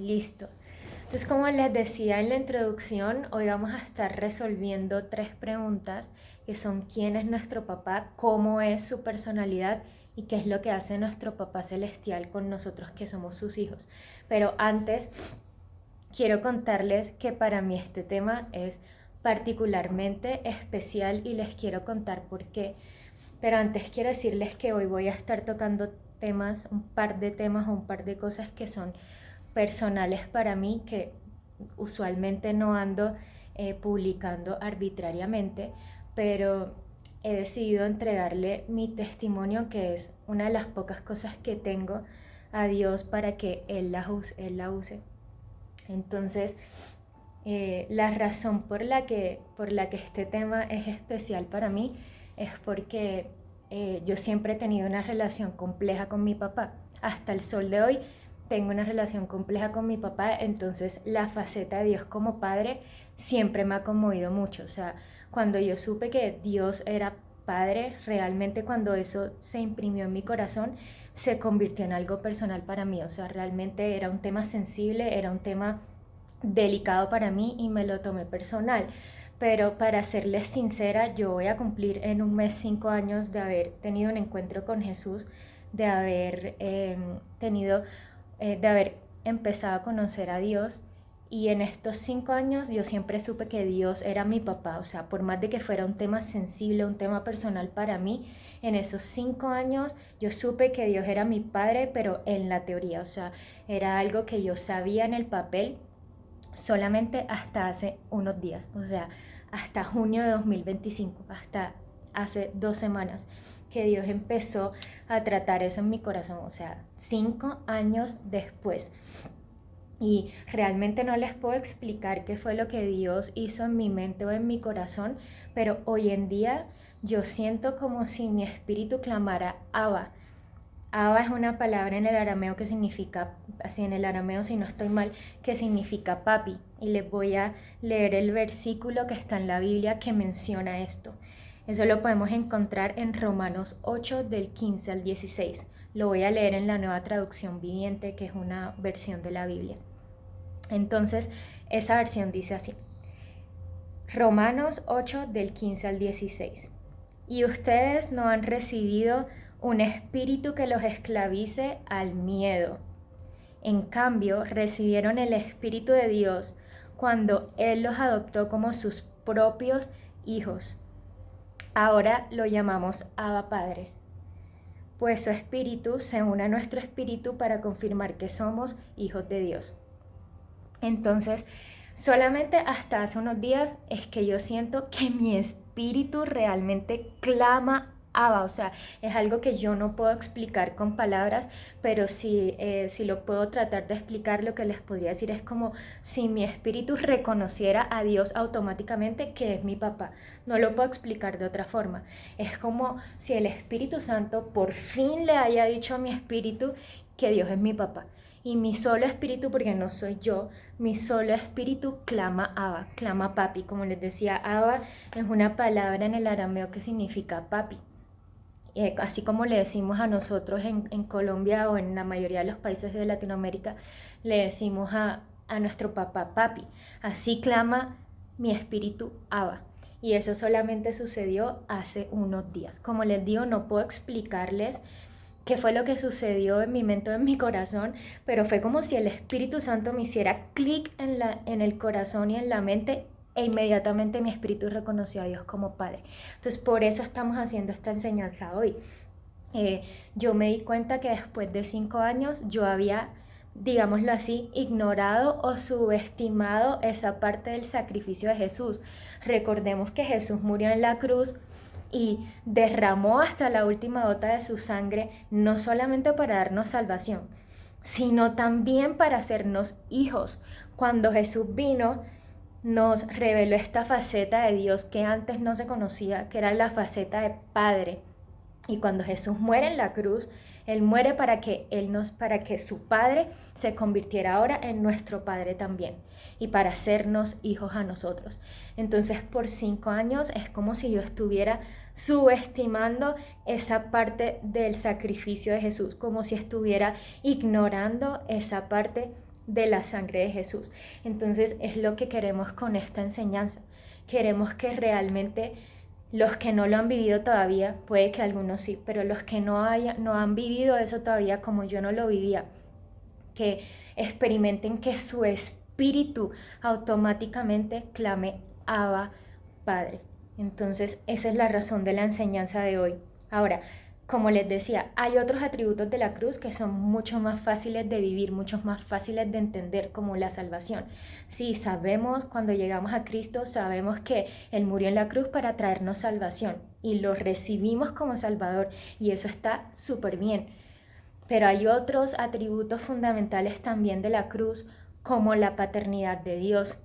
Listo. Entonces, como les decía en la introducción, hoy vamos a estar resolviendo 3 preguntas que son: ¿quién es nuestro papá? ¿Cómo es su personalidad? ¿Y qué es lo que hace nuestro papá celestial con nosotros que somos sus hijos? Pero antes, quiero contarles que para mí este tema es particularmente especial y les quiero contar por qué. Pero antes quiero decirles que hoy voy a estar tocando temas, un par de temas o un par de cosas que son personales para mí, que usualmente no ando publicando arbitrariamente, pero he decidido entregarle mi testimonio, que es una de las pocas cosas que tengo, a Dios para que Él la use. Entonces, la razón por la que este tema es especial para mí es porque yo siempre he tenido una relación compleja con mi papá. Hasta el sol de hoy tengo una relación compleja con mi papá, entonces la faceta de Dios como padre siempre me ha conmovido mucho. O sea, cuando yo supe que Dios era padre, realmente cuando eso se imprimió en mi corazón, se convirtió en algo personal para mí. O sea, realmente era un tema sensible, era un tema delicado para mí y me lo tomé personal. Pero para serles sincera, yo voy a cumplir en un mes 5 años de haber tenido un encuentro con Jesús, de haber de haber empezado a conocer a Dios. Y en estos 5 años yo siempre supe que Dios era mi papá. O sea, por más de que fuera un tema sensible, un tema personal para mí, en esos 5 años yo supe que Dios era mi padre, pero en la teoría. O sea, era algo que yo sabía en el papel solamente hasta hace unos días. O sea, hasta junio de 2025, hasta hace 2 semanas, que Dios empezó a tratar eso en mi corazón. O sea, 5 años después. Y realmente no les puedo explicar qué fue lo que Dios hizo en mi mente o en mi corazón, pero hoy en día yo siento como si mi espíritu clamara Abba. Abba es una palabra en el arameo que significa, así en el arameo si no estoy mal, que significa papi. Y les voy a leer el versículo que está en la Biblia que menciona esto. Eso lo podemos encontrar en Romanos 8 del 15 al 16. Lo voy a leer en la Nueva Traducción Viviente, que es una versión de la Biblia. Entonces, esa versión dice así: Romanos 8 del 15 al 16. Y ustedes no han recibido un espíritu que los esclavice al miedo. En cambio, recibieron el Espíritu de Dios cuando Él los adoptó como sus propios hijos. Ahora lo llamamos Abba Padre. Pues su espíritu se une a nuestro espíritu para confirmar que somos hijos de Dios. Entonces, solamente hasta hace unos días es que yo siento que mi espíritu realmente clama Abba. O sea, es algo que yo no puedo explicar con palabras, pero si lo puedo tratar de explicar, lo que les podría decir es como si mi espíritu reconociera a Dios automáticamente, que es mi papá. No lo puedo explicar de otra forma. Es como si el Espíritu Santo por fin le haya dicho a mi espíritu que Dios es mi papá. Y mi solo espíritu, porque no soy yo, mi solo espíritu clama Abba, clama papi. Como les decía, Abba es una palabra en el arameo que significa papi. Así como le decimos a nosotros en Colombia o en la mayoría de los países de Latinoamérica, le decimos a nuestro papá papi. Así clama mi espíritu Abba. Y eso solamente sucedió hace unos días. Como les digo, no puedo explicarles qué fue lo que sucedió en mi mente o en mi corazón, pero fue como si el Espíritu Santo me hiciera clic en el corazón y en la mente, e inmediatamente mi espíritu reconoció a Dios como Padre. Entonces, por eso estamos haciendo esta enseñanza hoy. Yo me di cuenta que después de 5 años yo había, digámoslo así, ignorado o subestimado esa parte del sacrificio de Jesús. Recordemos que Jesús murió en la cruz y derramó hasta la última gota de su sangre, no solamente para darnos salvación, sino también para hacernos hijos. Cuando Jesús vino, nos reveló esta faceta de Dios que antes no se conocía, que era la faceta de Padre. Y cuando Jesús muere en la cruz, Él muere para que su Padre se convirtiera ahora en nuestro Padre también y para hacernos hijos a nosotros. Entonces, por 5 años es como si yo estuviera subestimando esa parte del sacrificio de Jesús, como si estuviera ignorando esa parte de la sangre de Jesús. Entonces es lo que queremos con esta enseñanza. Queremos que realmente los que no lo han vivido todavía, puede que algunos sí, pero los que no han vivido eso todavía como yo no lo vivía, que experimenten que su espíritu automáticamente clame Abba, Padre. Entonces esa es la razón de la enseñanza de hoy. Ahora, como les decía, hay otros atributos de la cruz que son mucho más fáciles de vivir, mucho más fáciles de entender, como la salvación. Sí, sabemos cuando llegamos a Cristo, sabemos que Él murió en la cruz para traernos salvación y lo recibimos como Salvador y eso está súper bien. Pero hay otros atributos fundamentales también de la cruz, como la paternidad de Dios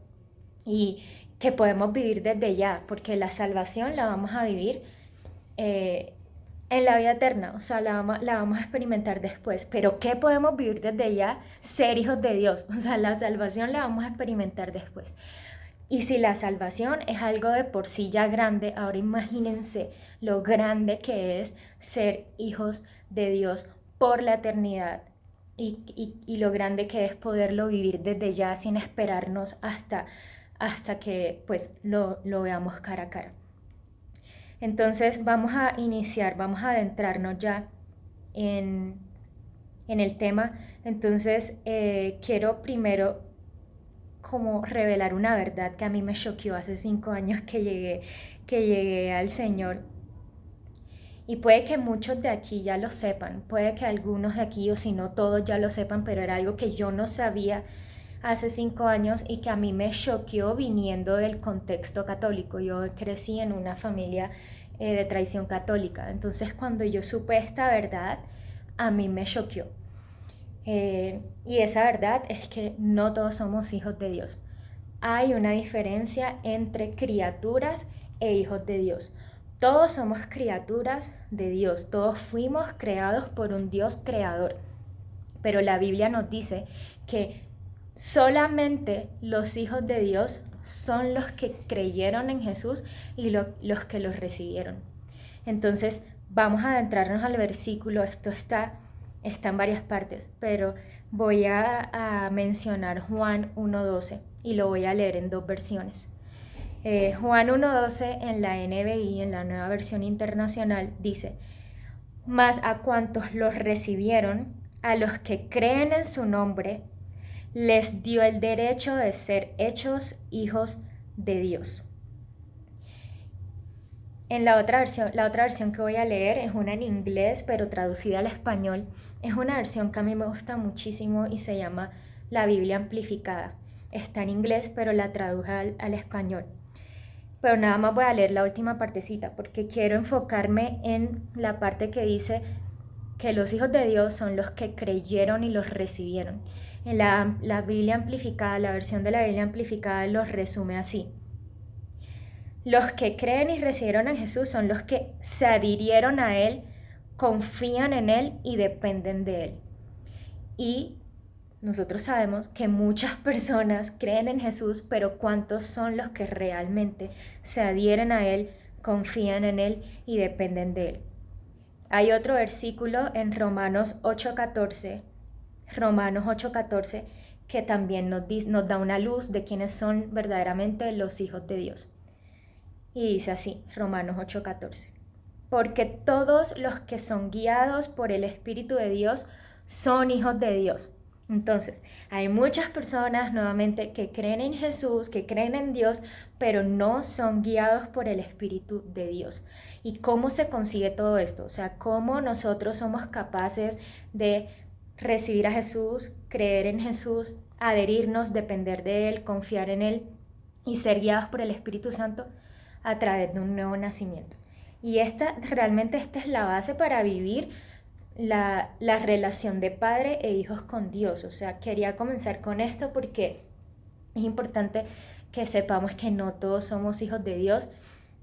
y que podemos vivir desde ya, porque la salvación la vamos a vivir en la vida eterna, o sea, la vamos a experimentar después. Pero ¿qué podemos vivir desde ya? Ser hijos de Dios, o sea, la salvación la vamos a experimentar después. Y si la salvación es algo de por sí ya grande, ahora imagínense lo grande que es ser hijos de Dios por la eternidad y lo grande que es poderlo vivir desde ya sin esperarnos hasta que pues lo veamos cara a cara. Entonces vamos a iniciar, vamos a adentrarnos ya en el tema. Entonces quiero primero como revelar una verdad que a mí me choqueó hace 5 años que llegué al Señor. Y puede que muchos de aquí ya lo sepan, puede que algunos de aquí o si no todos ya lo sepan, pero era algo que yo no sabía hace 5 años y que a mí me choqueó viniendo del contexto católico. Yo crecí en una familia de tradición católica, entonces cuando yo supe esta verdad, a mí me choqueó. Y esa verdad es que no todos somos hijos de Dios. Hay una diferencia entre criaturas e hijos de Dios. Todos somos criaturas de Dios, todos fuimos creados por un Dios creador. Pero la Biblia nos dice que solamente los hijos de Dios son los que creyeron en Jesús y los que los recibieron. Entonces vamos a adentrarnos al versículo, esto está en varias partes, pero voy a mencionar Juan 1.12 y lo voy a leer en 2 versiones. Juan 1.12 en la NBI, en la Nueva Versión Internacional, dice: mas a cuantos los recibieron, a los que creen en su nombre, les dio el derecho de ser hechos hijos de Dios. En la otra versión que voy a leer es una en inglés, pero traducida al español. Es una versión que a mí me gusta muchísimo y se llama la Biblia amplificada. Está en inglés, pero la traduje al español. Pero nada más voy a leer la última partecita porque quiero enfocarme en la parte que dice que los hijos de Dios son los que creyeron y los recibieron. En la Biblia amplificada, la versión de la Biblia amplificada los resume así: los que creen y recibieron a Jesús son los que se adhirieron a Él, confían en Él y dependen de Él. Y nosotros sabemos que muchas personas creen en Jesús, pero ¿cuántos son los que realmente se adhieren a Él, confían en Él y dependen de Él? Hay otro versículo en Romanos 8.14, que también nos da una luz de quiénes son verdaderamente los hijos de Dios. Y dice así, Romanos 8.14: porque todos los que son guiados por el Espíritu de Dios son hijos de Dios. Entonces, hay muchas personas nuevamente que creen en Jesús, que creen en Dios, pero no son guiados por el Espíritu de Dios. ¿Y cómo se consigue todo esto? O sea, ¿cómo nosotros somos capaces de recibir a Jesús, creer en Jesús, adherirnos, depender de Él, confiar en Él y ser guiados por el Espíritu Santo? A través de un nuevo nacimiento. Y realmente esta es la base para vivir la relación de padre e hijos con Dios. O sea, quería comenzar con esto porque es importante que sepamos que no todos somos hijos de Dios.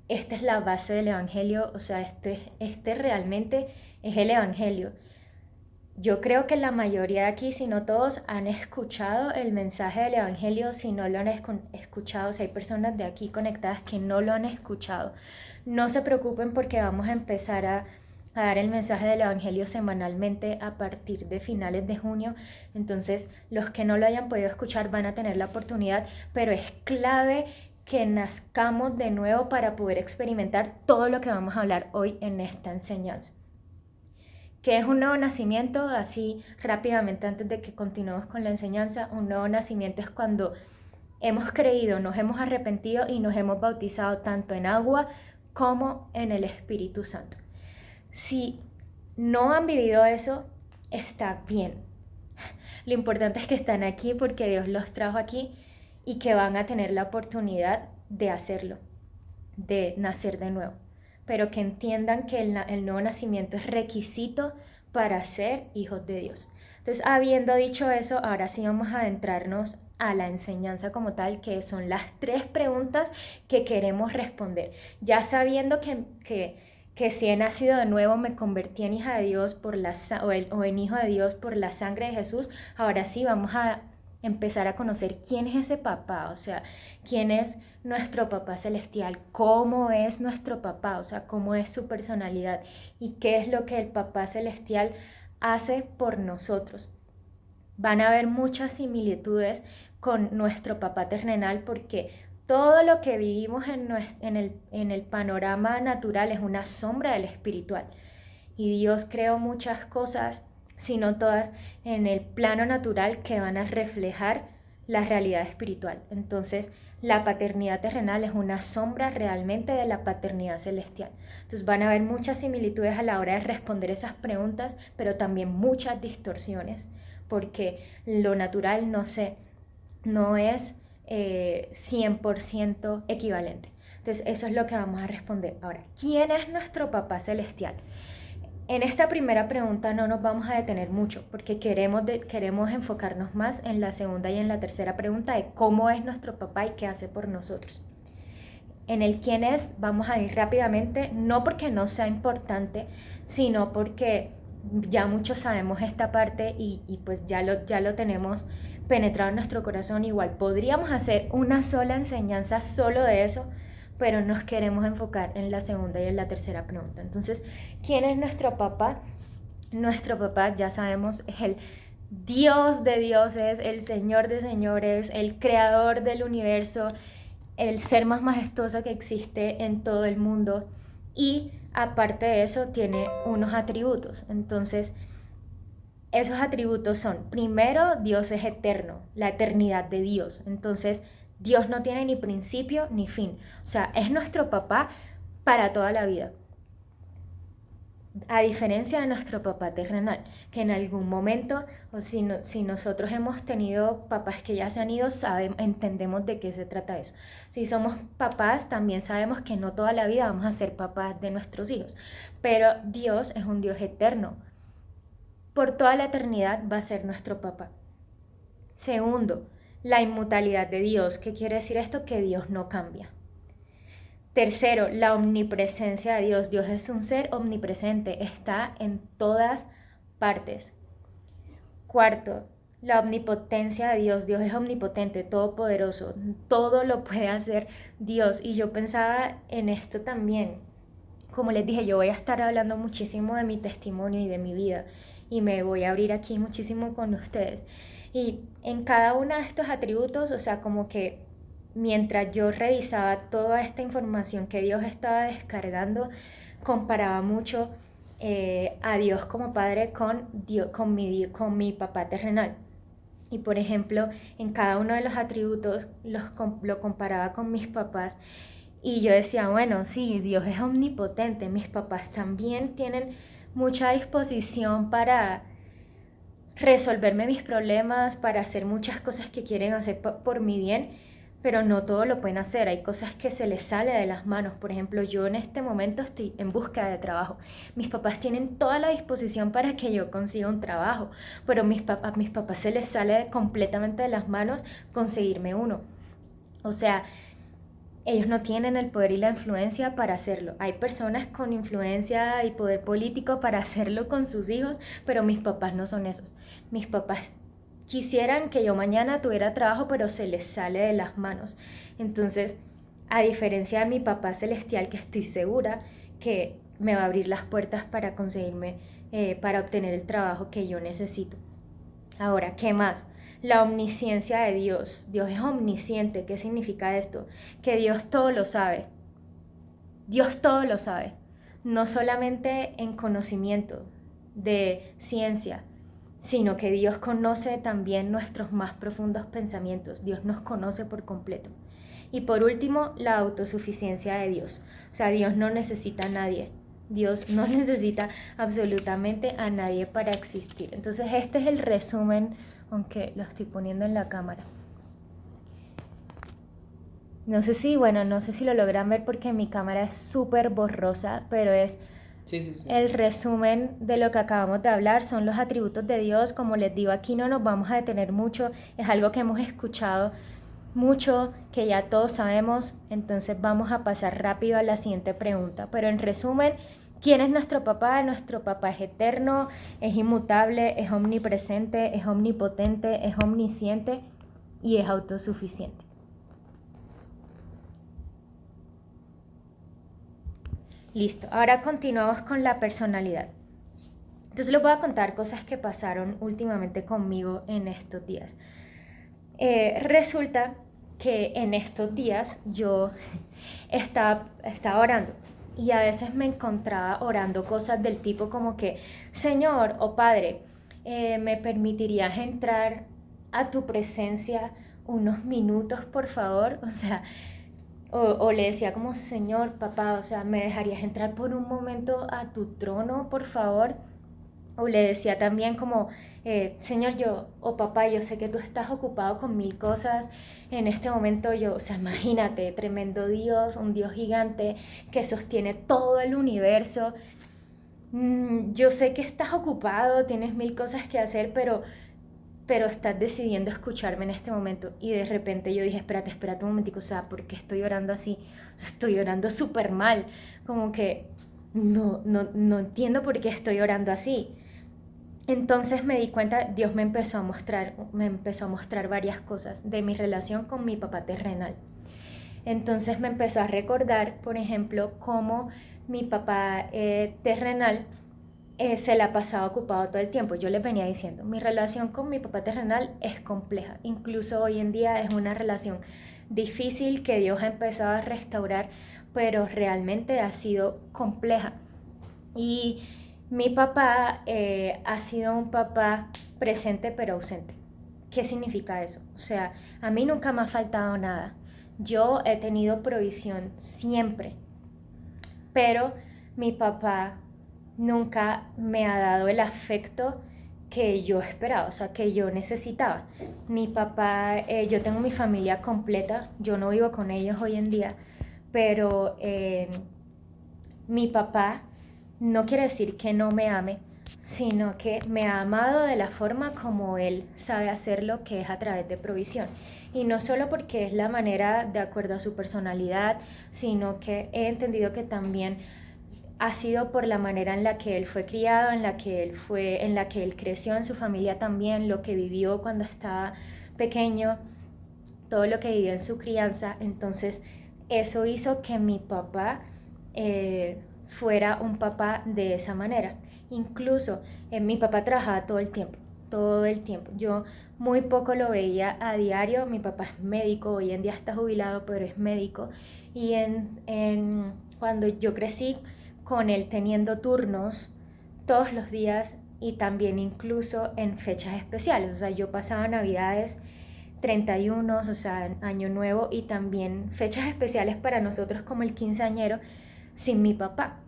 Esta es la base del Evangelio, o sea, este realmente es el Evangelio. Yo creo que la mayoría de aquí, si no todos, han escuchado el mensaje del Evangelio. Si no lo han escuchado, si hay personas de aquí conectadas que no lo han escuchado, no se preocupen porque vamos a empezar a dar el mensaje del Evangelio semanalmente a partir de finales de junio. Entonces, los que no lo hayan podido escuchar van a tener la oportunidad, pero es clave que nazcamos de nuevo para poder experimentar todo lo que vamos a hablar hoy en esta enseñanza. ¿Qué es un nuevo nacimiento? Así rápidamente antes de que continuemos con la enseñanza, un nuevo nacimiento es cuando hemos creído, nos hemos arrepentido y nos hemos bautizado tanto en agua como en el Espíritu Santo. Si no han vivido eso, está bien. Lo importante es que están aquí porque Dios los trajo aquí y que van a tener la oportunidad de hacerlo, de nacer de nuevo. Pero que entiendan que el nuevo nacimiento es requisito para ser hijos de Dios. Entonces, habiendo dicho eso, ahora sí vamos a adentrarnos a la enseñanza como tal, que son las 3 preguntas que queremos responder. Ya sabiendo que si he nacido de nuevo, me convertí en hija de Dios o en hijo de Dios por la sangre de Jesús, ahora sí vamos a empezar a conocer quién es ese papá, o sea, quién es nuestro papá celestial, cómo es nuestro papá, o sea, cómo es su personalidad y qué es lo que el papá celestial hace por nosotros. Van a haber muchas similitudes con nuestro papá terrenal porque todo lo que vivimos en el panorama natural es una sombra del espiritual. Y Dios creó muchas cosas, si no todas, en el plano natural que van a reflejar la realidad espiritual. Entonces, la paternidad terrenal es una sombra realmente de la paternidad celestial. Entonces van a haber muchas similitudes a la hora de responder esas preguntas, pero también muchas distorsiones, porque lo natural no es 100% equivalente. Entonces eso es lo que vamos a responder. Ahora, ¿quién es nuestro papá celestial? En esta primera pregunta no nos vamos a detener mucho porque queremos enfocarnos más en la segunda y en la tercera pregunta de cómo es nuestro papá y qué hace por nosotros. En el quién es vamos a ir rápidamente, no porque no sea importante, sino porque ya muchos sabemos esta parte y pues ya lo tenemos penetrado en nuestro corazón. Igual podríamos hacer una sola enseñanza solo de eso, pero nos queremos enfocar en la segunda y en la tercera pregunta. Entonces, ¿quién es nuestro papá? Nuestro papá, ya sabemos, es el Dios de dioses, el Señor de señores, el creador del universo, el ser más majestuoso que existe en todo el mundo. Y aparte de eso, tiene unos atributos. Entonces, esos atributos son, primero, Dios es eterno, la eternidad de Dios. Entonces, Dios no tiene ni principio ni fin. O sea, es nuestro papá para toda la vida. A diferencia de nuestro papá terrenal, que en algún momento, o si nosotros hemos tenido papás que ya se han ido, entendemos de qué se trata eso. Si somos papás, también sabemos que no toda la vida vamos a ser papás de nuestros hijos. Pero Dios es un Dios eterno. Por toda la eternidad va a ser nuestro papá. Segundo, la inmutabilidad de Dios. ¿Qué quiere decir esto? Que Dios no cambia. Tercero, la omnipresencia de Dios. Dios es un ser omnipresente, está en todas partes. Cuarto, la omnipotencia de Dios. Dios es omnipotente, todopoderoso, todo lo puede hacer Dios. Y yo pensaba en esto también. Como les dije, yo voy a estar hablando muchísimo de mi testimonio y de mi vida y me voy a abrir aquí muchísimo con ustedes. Y en cada uno de estos atributos, o sea, como que mientras yo revisaba toda esta información que Dios estaba descargando, comparaba mucho a Dios como Padre con mi papá terrenal. Y por ejemplo, en cada uno de los atributos lo comparaba con mis papás. Y yo decía, bueno, sí, Dios es omnipotente, mis papás también tienen mucha disposición para resolverme mis problemas, para hacer muchas cosas que quieren hacer por mi bien, pero no todo lo pueden hacer. Hay cosas que se les sale de las manos. Por ejemplo, yo en este momento estoy en búsqueda de trabajo. Mis papás tienen toda la disposición para que yo consiga un trabajo, pero mis papás se les sale completamente de las manos conseguirme uno. O sea, ellos no tienen el poder y la influencia para hacerlo. Hay personas con influencia y poder político para hacerlo con sus hijos, pero mis papás no son esos. Mis papás quisieran que yo mañana tuviera trabajo, pero se les sale de las manos. Entonces, a diferencia de mi papá celestial, que estoy segura que me va a abrir las puertas para conseguirme, para obtener el trabajo que yo necesito. Ahora, ¿qué más? La omnisciencia de Dios. Dios es omnisciente. ¿Qué significa esto? Que Dios todo lo sabe. Dios todo lo sabe. No solamente en conocimiento de ciencia, sino que Dios conoce también nuestros más profundos pensamientos. Dios nos conoce por completo. Y por último, la autosuficiencia de Dios. O sea, Dios no necesita a nadie. Dios no necesita absolutamente a nadie para existir. Entonces este es el resumen, aunque lo estoy poniendo en la cámara. No sé si lo logran ver porque mi cámara es súper borrosa, pero es Sí. el resumen de lo que acabamos de hablar. Son los atributos de Dios. Como les digo, aquí no nos vamos a detener mucho. Es algo que hemos escuchado mucho, que ya todos sabemos. Entonces vamos a pasar rápido a la siguiente pregunta. Pero en resumen, ¿quién es nuestro papá? Nuestro papá es eterno, es inmutable, es omnipresente, es omnipotente, es omnisciente y es autosuficiente. Listo, ahora continuamos con la personalidad. Entonces les voy a contar cosas que pasaron últimamente conmigo en estos días. Resulta que en estos días yo estaba orando y a veces me encontraba orando cosas del tipo como que, Señor o Padre, ¿me permitirías entrar a tu presencia unos minutos, por favor? O sea, o le decía como, Señor, papá, o sea, ¿me dejarías entrar por un momento a tu trono, por favor? O le decía también como, Señor, o papá, yo sé que tú estás ocupado con mil cosas en este momento, o sea, imagínate, tremendo Dios, un Dios gigante que sostiene todo el universo. Yo sé que estás ocupado, tienes mil cosas que hacer, pero estás decidiendo escucharme en este momento. Y de repente yo dije, espérate un momentico, o sea, ¿por qué estoy orando así? O sea, estoy orando súper mal, como que no entiendo por qué estoy orando así. Entonces me di cuenta, Dios me empezó a mostrar varias cosas de mi relación con mi papá terrenal. Entonces me empezó a recordar, por ejemplo, cómo mi papá terrenal se la pasaba ocupado todo el tiempo. Yo les venía diciendo, mi relación con mi papá terrenal es compleja. Incluso hoy en día es una relación difícil que Dios ha empezado a restaurar, pero realmente ha sido compleja. Y mi papá ha sido un papá presente pero ausente. ¿Qué significa eso? O sea, a mí nunca me ha faltado nada. Yo he tenido provisión siempre, pero mi papá nunca me ha dado el afecto que yo esperaba, o sea, que yo necesitaba. Mi papá, yo tengo mi familia completa, yo no vivo con ellos hoy en día, pero mi papá no quiere decir que no me ame, sino que me ha amado de la forma como él sabe hacerlo, que es a través de provisión. Y no solo porque es la manera de acuerdo a su personalidad, sino que he entendido que también ha sido por la manera en la que él fue criado, en la que él creció en su familia también, lo que vivió cuando estaba pequeño, todo lo que vivió en su crianza. Entonces eso hizo que mi papá fuera un papá de esa manera. Incluso mi papá trabajaba todo el tiempo. Yo muy poco lo veía a diario. Mi papá es médico, hoy en día está jubilado, pero es médico. Y cuando yo crecí con él teniendo turnos todos los días y también incluso en fechas especiales. O sea, yo pasaba navidades, 31, o sea, año nuevo y también fechas especiales para nosotros como el quinceañero sin mi papá,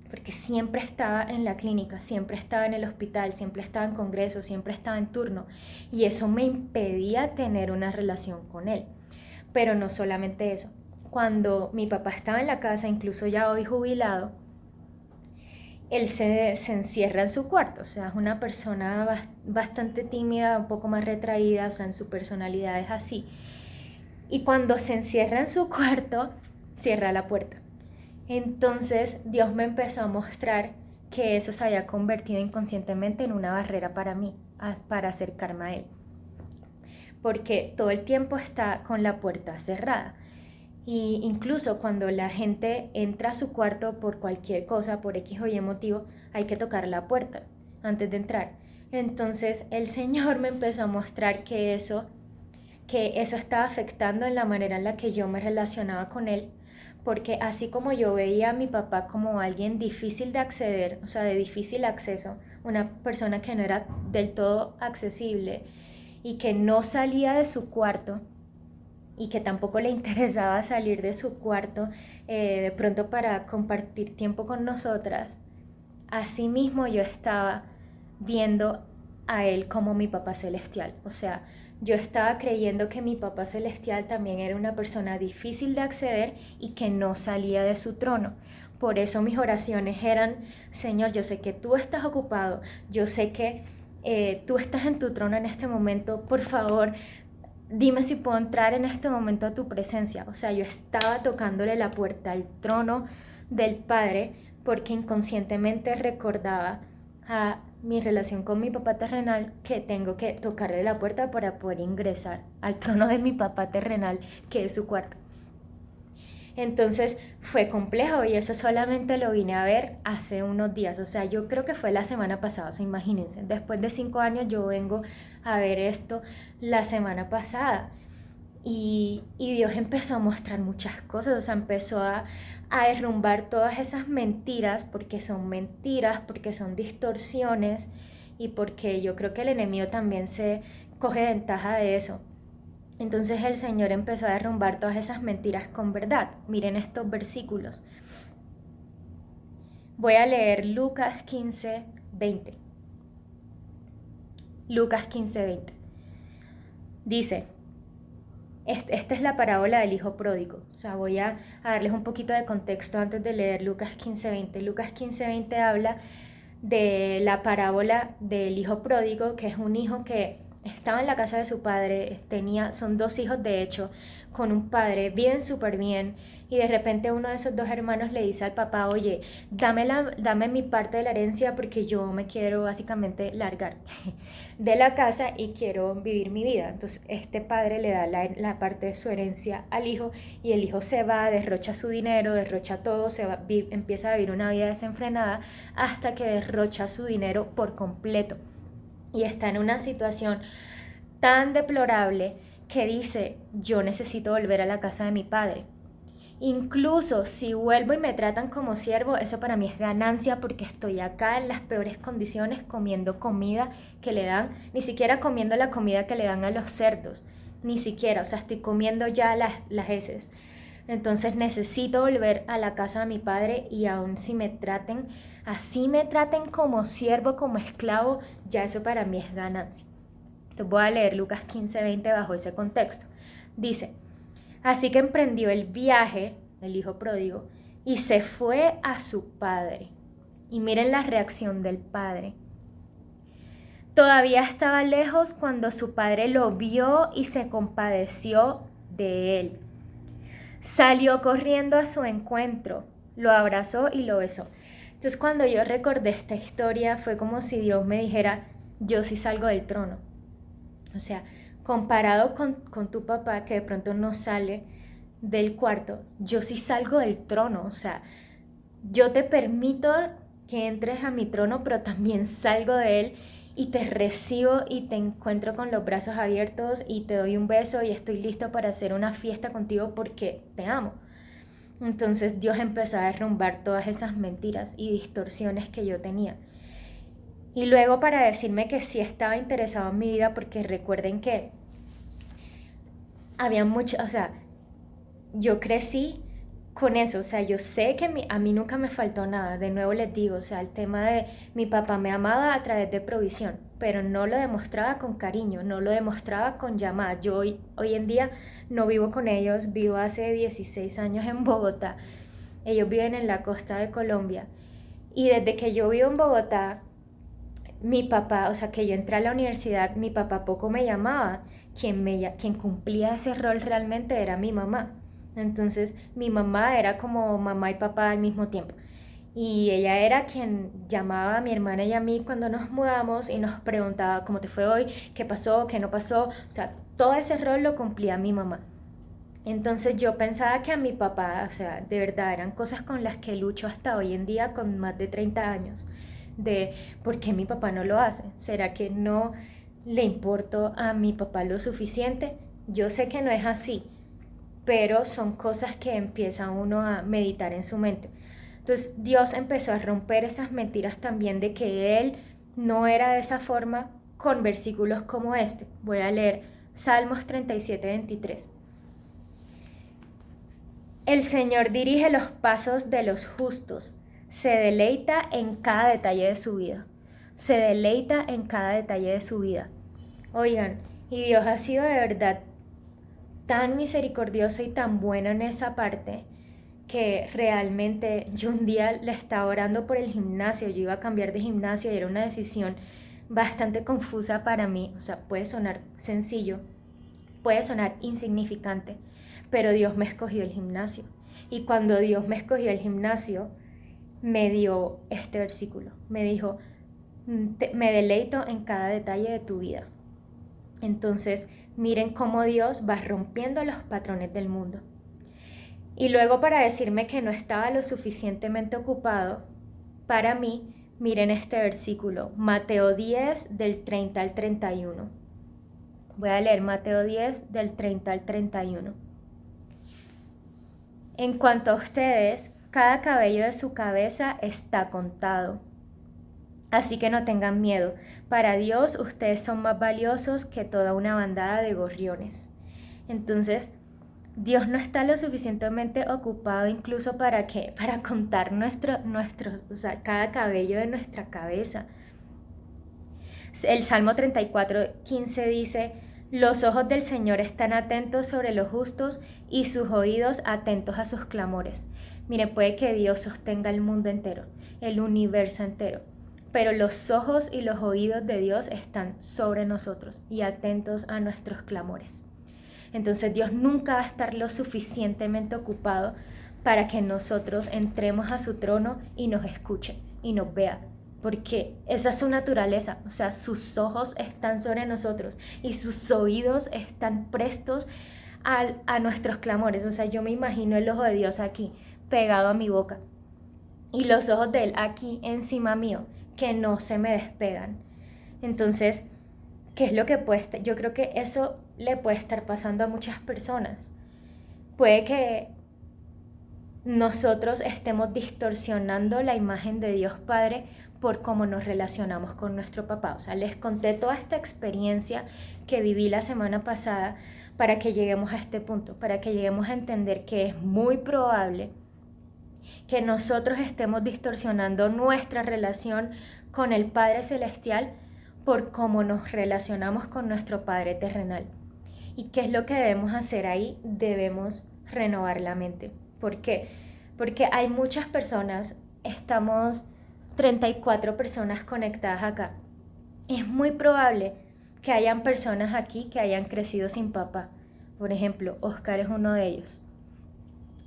porque siempre estaba en la clínica, siempre estaba en el hospital, siempre estaba en congreso, siempre estaba en turno y eso me impedía tener una relación con él. Pero no solamente eso, cuando mi papá estaba en la casa, incluso ya hoy jubilado, él se encierra en su cuarto, o sea, es una persona bastante tímida, un poco más retraída, o sea, en su personalidad es así. Y cuando se encierra en su cuarto, cierra la puerta. Entonces Dios me empezó a mostrar que eso se había convertido inconscientemente en una barrera para mí, para acercarme a Él. Porque todo el tiempo está con la puerta cerrada. Y incluso cuando la gente entra a su cuarto por cualquier cosa, por X o Y motivo, hay que tocar la puerta antes de entrar. Entonces el Señor me empezó a mostrar que eso estaba afectando en la manera en la que yo me relacionaba con Él, porque así como yo veía a mi papá como alguien difícil de acceder, o sea, de difícil acceso, una persona que no era del todo accesible y que no salía de su cuarto, y que tampoco le interesaba salir de su cuarto de pronto para compartir tiempo con nosotras, asimismo yo estaba viendo a él como mi papá celestial. O sea, yo estaba creyendo que mi papá celestial también era una persona difícil de acceder y que no salía de su trono. Por eso mis oraciones eran: Señor, yo sé que tú estás ocupado, yo sé que tú estás en tu trono en este momento, por favor, dime si puedo entrar en este momento a tu presencia. O sea, yo estaba tocándole la puerta al trono del Padre porque inconscientemente recordaba a mi relación con mi papá terrenal, que tengo que tocarle la puerta para poder ingresar al trono de mi papá terrenal, que es su cuarto. Entonces fue complejo y eso solamente lo vine a ver hace unos días. O sea, yo creo que fue la semana pasada, o sea, imagínense, después de 5 años yo vengo a ver esto la semana pasada. Y Dios empezó a mostrar muchas cosas, o sea, empezó a derrumbar todas esas mentiras, porque son distorsiones y porque yo creo que el enemigo también se coge ventaja de eso. Entonces el Señor empezó a derrumbar todas esas mentiras con verdad. Miren estos versículos. Voy a leer Lucas 15, 20. Lucas 15, 20. Dice: esta es la parábola del hijo pródigo. O sea, voy a darles un poquito de contexto antes de leer Lucas 15:20. Lucas 15:20 habla de la parábola del hijo pródigo, que es un hijo que estaba en la casa de su padre, son 2 hijos de hecho, con un padre, viven súper bien, y de repente uno de esos 2 hermanos le dice al papá: oye, dame mi parte de la herencia porque yo me quiero básicamente largar de la casa y quiero vivir mi vida. Entonces este padre le da la parte de su herencia al hijo, y el hijo se va, derrocha su dinero, derrocha todo, empieza a vivir una vida desenfrenada hasta que derrocha su dinero por completo. Y está en una situación tan deplorable que dice: yo necesito volver a la casa de mi padre. Incluso si vuelvo y me tratan como siervo, eso para mí es ganancia, porque estoy acá en las peores condiciones comiendo comida que le dan, ni siquiera comiendo la comida que le dan a los cerdos, ni siquiera, o sea, estoy comiendo ya las heces. Entonces necesito volver a la casa de mi padre, y aun si me traten como siervo, como esclavo, ya eso para mí es ganancia. Entonces voy a leer Lucas 15:20 bajo ese contexto. Dice: así que emprendió el viaje, el hijo pródigo, y se fue a su padre. Y miren la reacción del padre. Todavía estaba lejos cuando su padre lo vio y se compadeció de él. Salió corriendo a su encuentro, lo abrazó y lo besó. Entonces cuando yo recordé esta historia fue como si Dios me dijera: yo sí salgo del trono. O sea, comparado con tu papá, que de pronto no sale del cuarto, yo sí salgo del trono. O sea, yo te permito que entres a mi trono, pero también salgo de él y te recibo y te encuentro con los brazos abiertos y te doy un beso y estoy listo para hacer una fiesta contigo porque te amo. Entonces Dios empezó a derrumbar todas esas mentiras y distorsiones que yo tenía. Y luego para decirme que sí estaba interesado en mi vida, porque recuerden que había mucho, o sea, yo crecí con eso, o sea, yo sé que a mí nunca me faltó nada. De nuevo les digo, o sea, el tema de mi papá me amaba a través de provisión, pero no lo demostraba con cariño, no lo demostraba con llamadas. Yo hoy en día no vivo con ellos, vivo hace 16 años en Bogotá. Ellos viven en la costa de Colombia. Y desde que yo vivo en Bogotá, mi papá, o sea, que yo entré a la universidad, mi papá poco me llamaba. Quien cumplía ese rol realmente era mi mamá. Entonces mi mamá era como mamá y papá al mismo tiempo. Y ella era quien llamaba a mi hermana y a mí cuando nos mudamos y nos preguntaba: ¿cómo te fue hoy? ¿Qué pasó? ¿Qué no pasó? O sea, todo ese rol lo cumplía mi mamá. Entonces yo pensaba que a mi papá, o sea, de verdad eran cosas con las que lucho hasta hoy en día con más de 30 años, de por qué mi papá no lo hace. ¿Será que no le importo a mi papá lo suficiente? Yo sé que no es así, pero son cosas que empieza uno a meditar en su mente. Entonces Dios empezó a romper esas mentiras también de que Él no era de esa forma con versículos como este. Voy a leer Salmos 37:23. El Señor dirige los pasos de los justos, se deleita en cada detalle de su vida, se deleita en cada detalle de su vida. Oigan, y Dios ha sido de verdad tan misericordioso y tan bueno en esa parte que realmente yo un día le estaba orando por el gimnasio, yo iba a cambiar de gimnasio y era una decisión bastante confusa para mí, o sea, puede sonar sencillo, puede sonar insignificante, pero Dios me escogió el gimnasio. Y cuando Dios me escogió el gimnasio, me dio este versículo. Me dijo, me deleito en cada detalle de tu vida. Entonces, miren cómo Dios va rompiendo los patrones del mundo. Y luego para decirme que no estaba lo suficientemente ocupado para mí, miren este versículo, Mateo 10 del 30 al 31. Voy a leer Mateo 10 del 30 al 31. En cuanto a ustedes, cada cabello de su cabeza está contado. Así que no tengan miedo. Para Dios ustedes son más valiosos que toda una bandada de gorriones. Entonces, Dios no está lo suficientemente ocupado incluso para ¿qué? Para contar o sea, cada cabello de nuestra cabeza. El Salmo 34:15 dice, los ojos del Señor están atentos sobre los justos y sus oídos atentos a sus clamores. Mire, puede que Dios sostenga el mundo entero, el universo entero, pero los ojos y los oídos de Dios están sobre nosotros y atentos a nuestros clamores. Entonces Dios nunca va a estar lo suficientemente ocupado para que nosotros entremos a su trono y nos escuche y nos vea, porque esa es su naturaleza, o sea, sus ojos están sobre nosotros y sus oídos están prestos a nuestros clamores. O sea, yo me imagino el ojo de Dios aquí, pegado a mi boca, y los ojos de Él aquí encima mío, que no se me despegan. Entonces, ¿qué es lo que puede estar? Yo creo que eso le puede estar pasando a muchas personas. Puede que nosotros estemos distorsionando la imagen de Dios Padre por cómo nos relacionamos con nuestro papá. O sea, les conté toda esta experiencia que viví la semana pasada para que lleguemos a este punto, para que lleguemos a entender que es muy probable que nosotros estemos distorsionando nuestra relación con el Padre Celestial por cómo nos relacionamos con nuestro Padre terrenal. ¿Y qué es lo que debemos hacer ahí? Debemos renovar la mente. ¿Por qué? Porque hay muchas personas, estamos 34 personas conectadas acá. Es muy probable que hayan personas aquí que hayan crecido sin papá. Por ejemplo, Oscar es uno de ellos.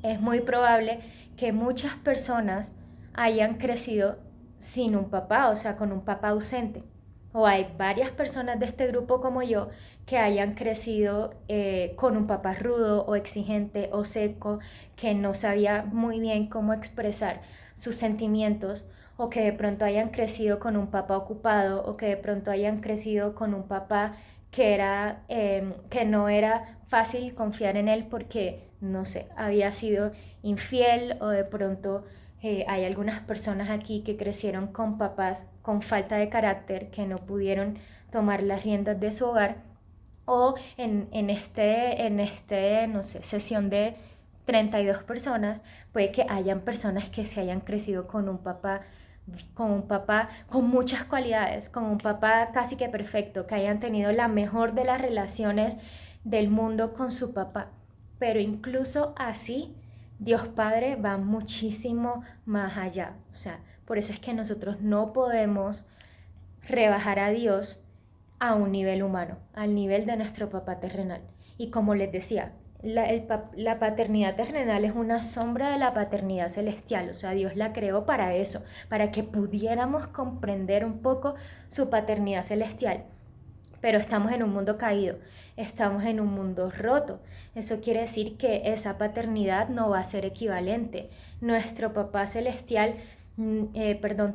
Es muy probable que muchas personas hayan crecido sin un papá, o sea, con un papá ausente. O hay varias personas de este grupo como yo que hayan crecido con un papá rudo o exigente o seco, que no sabía muy bien cómo expresar sus sentimientos, o que de pronto hayan crecido con un papá ocupado, o que de pronto hayan crecido con un papá que no era fácil confiar en él porque, no sé, había sido infiel, o de pronto hay algunas personas aquí que crecieron con papás con falta de carácter, que no pudieron tomar las riendas de su hogar, o en este, no sé, sesión de 32 personas, puede que hayan personas que se hayan crecido con un papá con muchas cualidades, con un papá casi que perfecto, que hayan tenido la mejor de las relaciones del mundo con su papá. Pero incluso así, Dios Padre va muchísimo más allá. O sea, por eso es que nosotros no podemos rebajar a Dios a un nivel humano, al nivel de nuestro papá terrenal. Y como les decía, la paternidad terrenal es una sombra de la paternidad celestial, o sea, Dios la creó para eso, para que pudiéramos comprender un poco su paternidad celestial. pero estamos en un mundo caído, estamos en un mundo roto. Eso quiere decir que esa paternidad no va a ser equivalente. Nuestro papá celestial,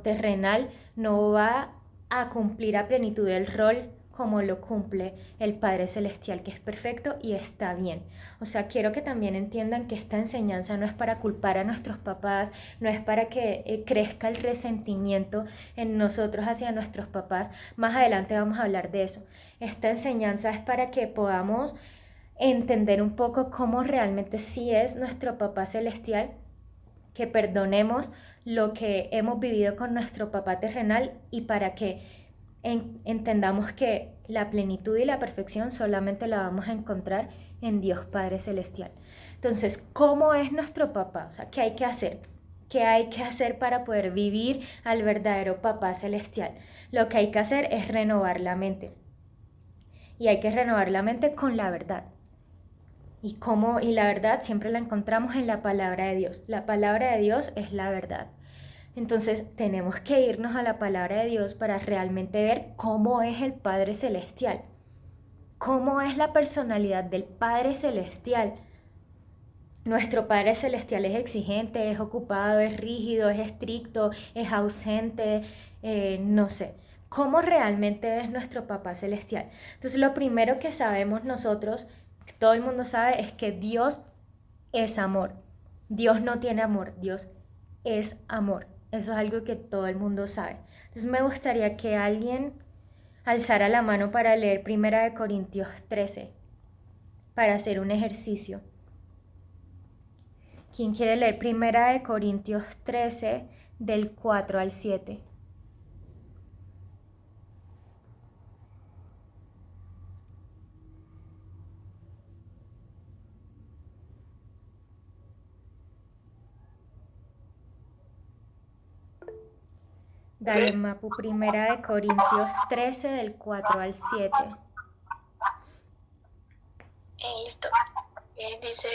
terrenal, no va a cumplir a plenitud el rol como lo cumple el Padre Celestial, que es perfecto y está bien. O sea, quiero que también entiendan que esta enseñanza no es para culpar a nuestros papás, no es para que crezca el resentimiento en nosotros hacia nuestros papás. Más adelante vamos a hablar de eso. Esta enseñanza es para que podamos entender un poco cómo realmente sí es nuestro Papá Celestial, que perdonemos lo que hemos vivido con nuestro papá terrenal y para que entendamos que la plenitud y la perfección solamente la vamos a encontrar en Dios Padre Celestial. Entonces, ¿cómo es nuestro papá? O sea, ¿qué hay que hacer? ¿Qué hay que hacer para poder vivir al verdadero papá celestial? Lo que hay que hacer es renovar la mente. Y hay que renovar la mente con la verdad. Y la verdad siempre la encontramos en la palabra de Dios. La palabra de Dios es la verdad. Entonces tenemos que irnos a la palabra de Dios para realmente ver cómo es el Padre Celestial, cómo es la personalidad del Padre Celestial. Nuestro Padre Celestial es exigente, es ocupado, es rígido, es estricto, es ausente, no sé. ¿Cómo realmente es nuestro Papá Celestial? Entonces lo primero que sabemos nosotros, que todo el mundo sabe, es que Dios es amor. Dios no tiene amor, Dios es amor. Eso es algo que todo el mundo sabe. Entonces me gustaría que alguien alzara la mano para leer 1 Corintios 13, para hacer un ejercicio. ¿Quién quiere leer 1 Corintios 13 del 4 al 7? Dale, Mapu, 1 Corintios 13 del 4 al 7. Listo. Dice,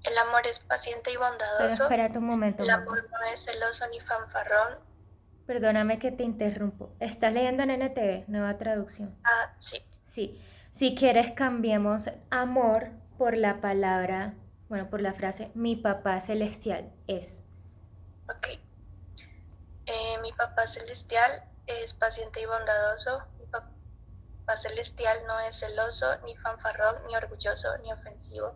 el amor es paciente y Pero bondadoso. espérate un momento, El Mapu. amor no es celoso ni fanfarrón. Perdóname que te interrumpo. ¿Estás leyendo en NTV, nueva traducción? Ah, sí. Sí. Si quieres, cambiemos amor por la palabra, por la frase, mi papá celestial es. Ok. Mi papá celestial es paciente y bondadoso. Mi papá celestial no es celoso, ni fanfarrón, ni orgulloso, ni ofensivo.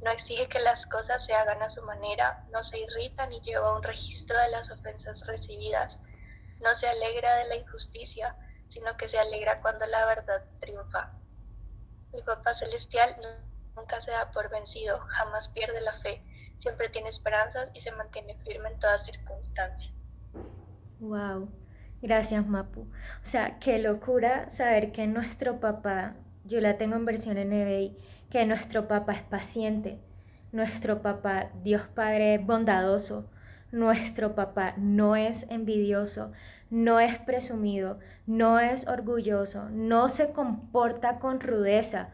No exige que las cosas se hagan a su manera, no se irrita ni lleva un registro de las ofensas recibidas. No se alegra de la injusticia, sino que se alegra cuando la verdad triunfa. Mi papá celestial nunca se da por vencido, jamás pierde la fe, siempre tiene esperanzas y se mantiene firme en toda circunstancia. Wow. Gracias, Mapu. O sea, qué locura saber que nuestro papá, yo la tengo en versión NBI, que nuestro papá es paciente, nuestro papá, Dios Padre, es bondadoso, nuestro papá no es envidioso, no es presumido, no es orgulloso, no se comporta con rudeza,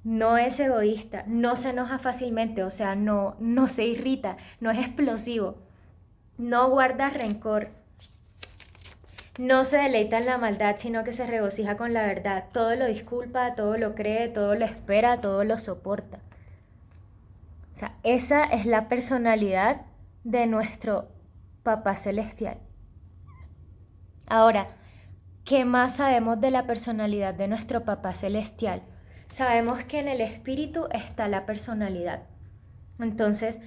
no es egoísta, no se enoja fácilmente, o sea, no se irrita, no es explosivo, no guarda rencor, no se deleita en la maldad, sino que se regocija con la verdad. Todo lo disculpa, todo lo cree, todo lo espera, todo lo soporta. O sea, esa es la personalidad de nuestro Papá Celestial. Ahora, ¿qué más sabemos de la personalidad de nuestro Papá Celestial? Sabemos que en el espíritu está la personalidad. Entonces,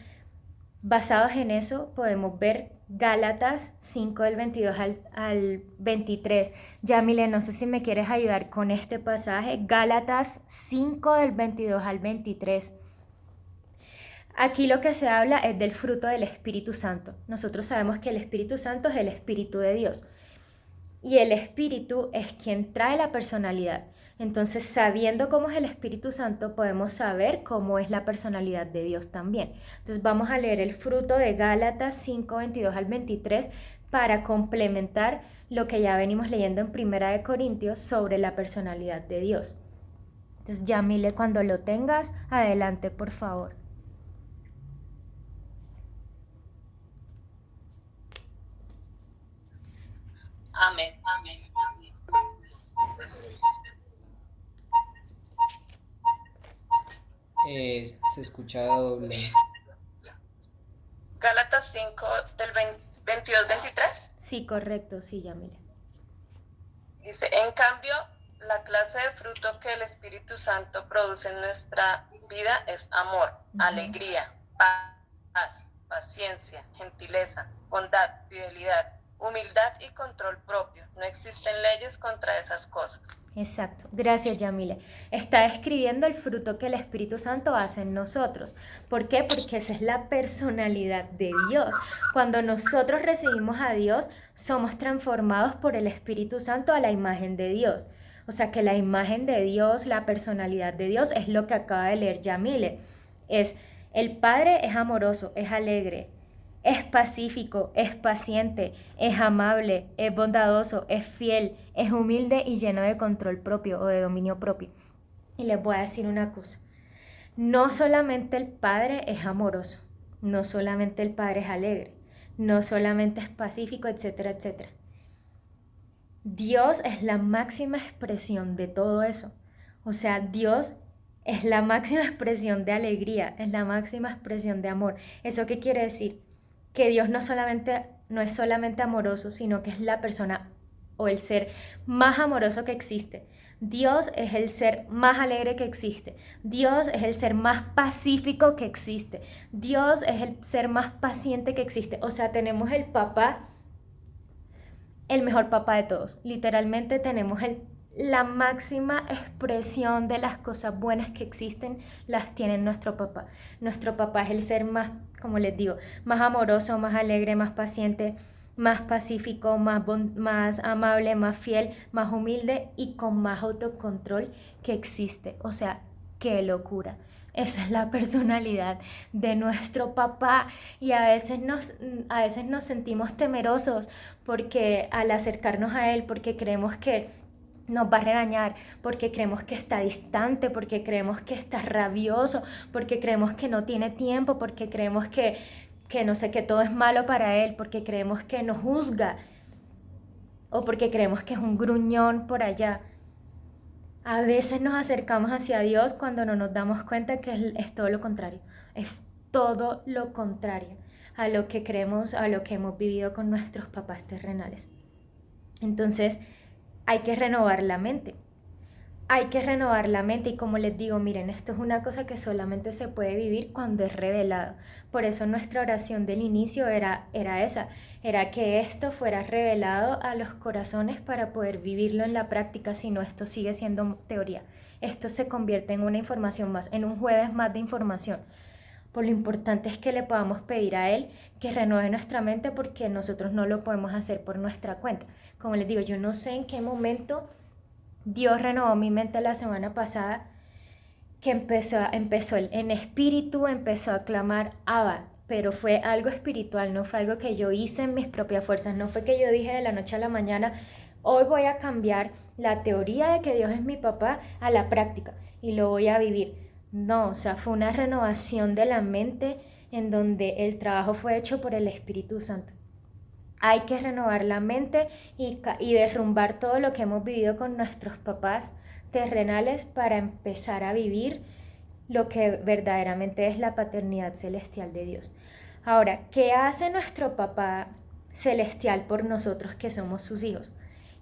basados en eso, podemos ver Gálatas 5 del 22 al 23. Yamile, no sé si me quieres ayudar con este pasaje. Gálatas 5 del 22 al 23. Aquí lo que se habla es del fruto del Espíritu Santo. Nosotros sabemos que el Espíritu Santo es el Espíritu de Dios. Y el Espíritu es quien trae la personalidad. Entonces, sabiendo cómo es el Espíritu Santo, podemos saber cómo es la personalidad de Dios también. Entonces, vamos a leer el fruto de Gálatas 5, 22 al 23 para complementar lo que ya venimos leyendo en 1 Corintios sobre la personalidad de Dios. Entonces, Yamile, cuando lo tengas, adelante, por favor. Amén. Amén. Se escucha doble. Gálatas 5 del 22-23. Sí, correcto, sí, Yamile. Dice, en cambio, la clase de fruto que el Espíritu Santo produce en nuestra vida es amor, alegría, paz, paciencia, gentileza, bondad, fidelidad, humildad y control propio. No existen leyes contra esas cosas. Exacto, gracias Yamile. Está describiendo el fruto que el Espíritu Santo hace en nosotros. ¿Por qué? Porque esa es la personalidad de Dios. Cuando nosotros recibimos a Dios, somos transformados por el Espíritu Santo a la imagen de Dios. O sea que la imagen de Dios, la personalidad de Dios es lo que acaba de leer Yamile. El Padre es amoroso, es alegre, es pacífico, es paciente, es amable, es bondadoso, es fiel, es humilde y lleno de control propio o de dominio propio. Y les voy a decir una cosa, no solamente el Padre es amoroso, no solamente el Padre es alegre, no solamente es pacífico, etcétera, etcétera. Dios es la máxima expresión de todo eso. O sea, Dios es la máxima expresión de alegría, es la máxima expresión de amor. ¿Eso qué quiere decir? Que Dios no es solamente amoroso, sino que es la persona o el ser más amoroso que existe. Dios es el ser más alegre que existe. Dios es el ser más pacífico que existe. Dios es el ser más paciente que existe. O sea, tenemos el mejor papá de todos. Literalmente tenemos la máxima expresión de las cosas buenas que existen, las tiene nuestro papá. Nuestro papá es el ser más, como les digo, más amoroso, más alegre, más paciente, más pacífico, más amable, más fiel, más humilde y con más autocontrol que existe. O sea, qué locura. Esa es la personalidad de nuestro papá y a veces nos sentimos temerosos porque al acercarnos a él, porque creemos que nos va a regañar, porque creemos que está distante, porque creemos que está rabioso, porque creemos que no tiene tiempo, porque creemos que no sé, que todo es malo para él, porque creemos que nos juzga o porque creemos que es un gruñón por allá. A veces nos acercamos hacia Dios cuando no nos damos cuenta que es todo lo contrario. Es todo lo contrario a lo que creemos, a lo que hemos vivido con nuestros papás terrenales. Entonces, hay que renovar la mente. Hay que renovar la mente y como les digo, miren, esto es una cosa que solamente se puede vivir cuando es revelado. Por eso nuestra oración del inicio era esa, era que esto fuera revelado a los corazones para poder vivirlo en la práctica, si no esto sigue siendo teoría. Esto se convierte en una información más, en un jueves más de información. Por lo importante es que le podamos pedir a Él que renueve nuestra mente porque nosotros no lo podemos hacer por nuestra cuenta. Como les digo, yo no sé en qué momento Dios renovó mi mente la semana pasada, que empezó en espíritu, empezó a clamar Abba, pero fue algo espiritual, no fue algo que yo hice en mis propias fuerzas, no fue que yo dije de la noche a la mañana, hoy voy a cambiar la teoría de que Dios es mi papá a la práctica y lo voy a vivir. No, o sea, fue una renovación de la mente en donde el trabajo fue hecho por el Espíritu Santo. Hay que renovar la mente y derrumbar todo lo que hemos vivido con nuestros papás terrenales para empezar a vivir lo que verdaderamente es la paternidad celestial de Dios. Ahora, ¿qué hace nuestro papá celestial por nosotros que somos sus hijos?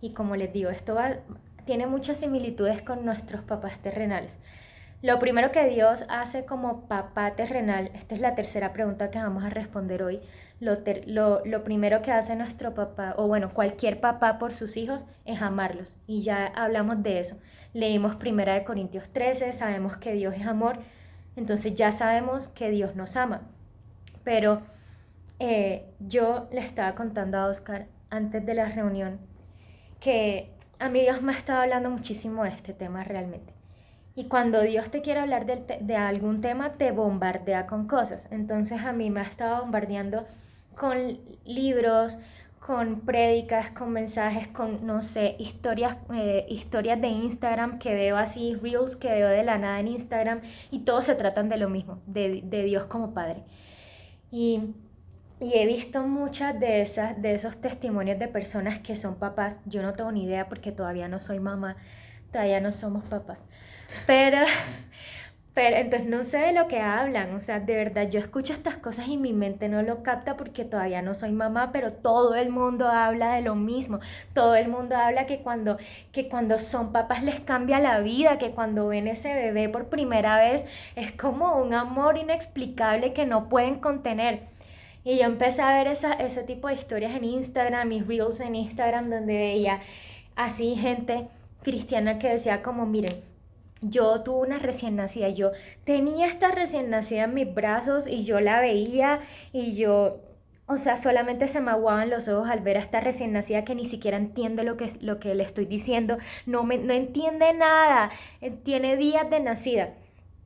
Y como les digo, tiene muchas similitudes con nuestros papás terrenales. Lo primero que Dios hace como papá terrenal, esta es la tercera pregunta que vamos a responder hoy, lo primero que hace nuestro papá, o bueno, cualquier papá por sus hijos, es amarlos. Y ya hablamos de eso. Leímos 1 Corintios 13, sabemos que Dios es amor, entonces ya sabemos que Dios nos ama. Pero yo le estaba contando a Oscar antes de la reunión que a mí Dios me ha estado hablando muchísimo de este tema realmente. Y cuando Dios te quiere hablar de algún tema, te bombardea con cosas. Entonces a mí me ha estado bombardeando con libros, con prédicas, con mensajes, con, no sé, historias de Instagram que veo así, reels que veo de la nada en Instagram, y todos se tratan de lo mismo, de Dios como Padre. Y he visto muchas de esos testimonios de personas que son papás. Yo no tengo ni idea porque todavía no soy mamá, todavía no somos papás. Pero entonces no sé de lo que hablan, o sea, de verdad yo escucho estas cosas y mi mente no lo capta porque todavía no soy mamá, pero todo el mundo habla de lo mismo, todo el mundo habla que cuando son papás les cambia la vida, que cuando ven ese bebé por primera vez es como un amor inexplicable que no pueden contener. Y yo empecé a ver ese tipo de historias en Instagram, mis reels en Instagram, donde veía así gente cristiana que decía como, miren, yo tuve una recién nacida, yo tenía esta recién nacida en mis brazos y yo la veía y yo, o sea, solamente se me aguaban los ojos al ver a esta recién nacida que ni siquiera entiende lo que le estoy diciendo, no entiende nada, tiene días de nacida.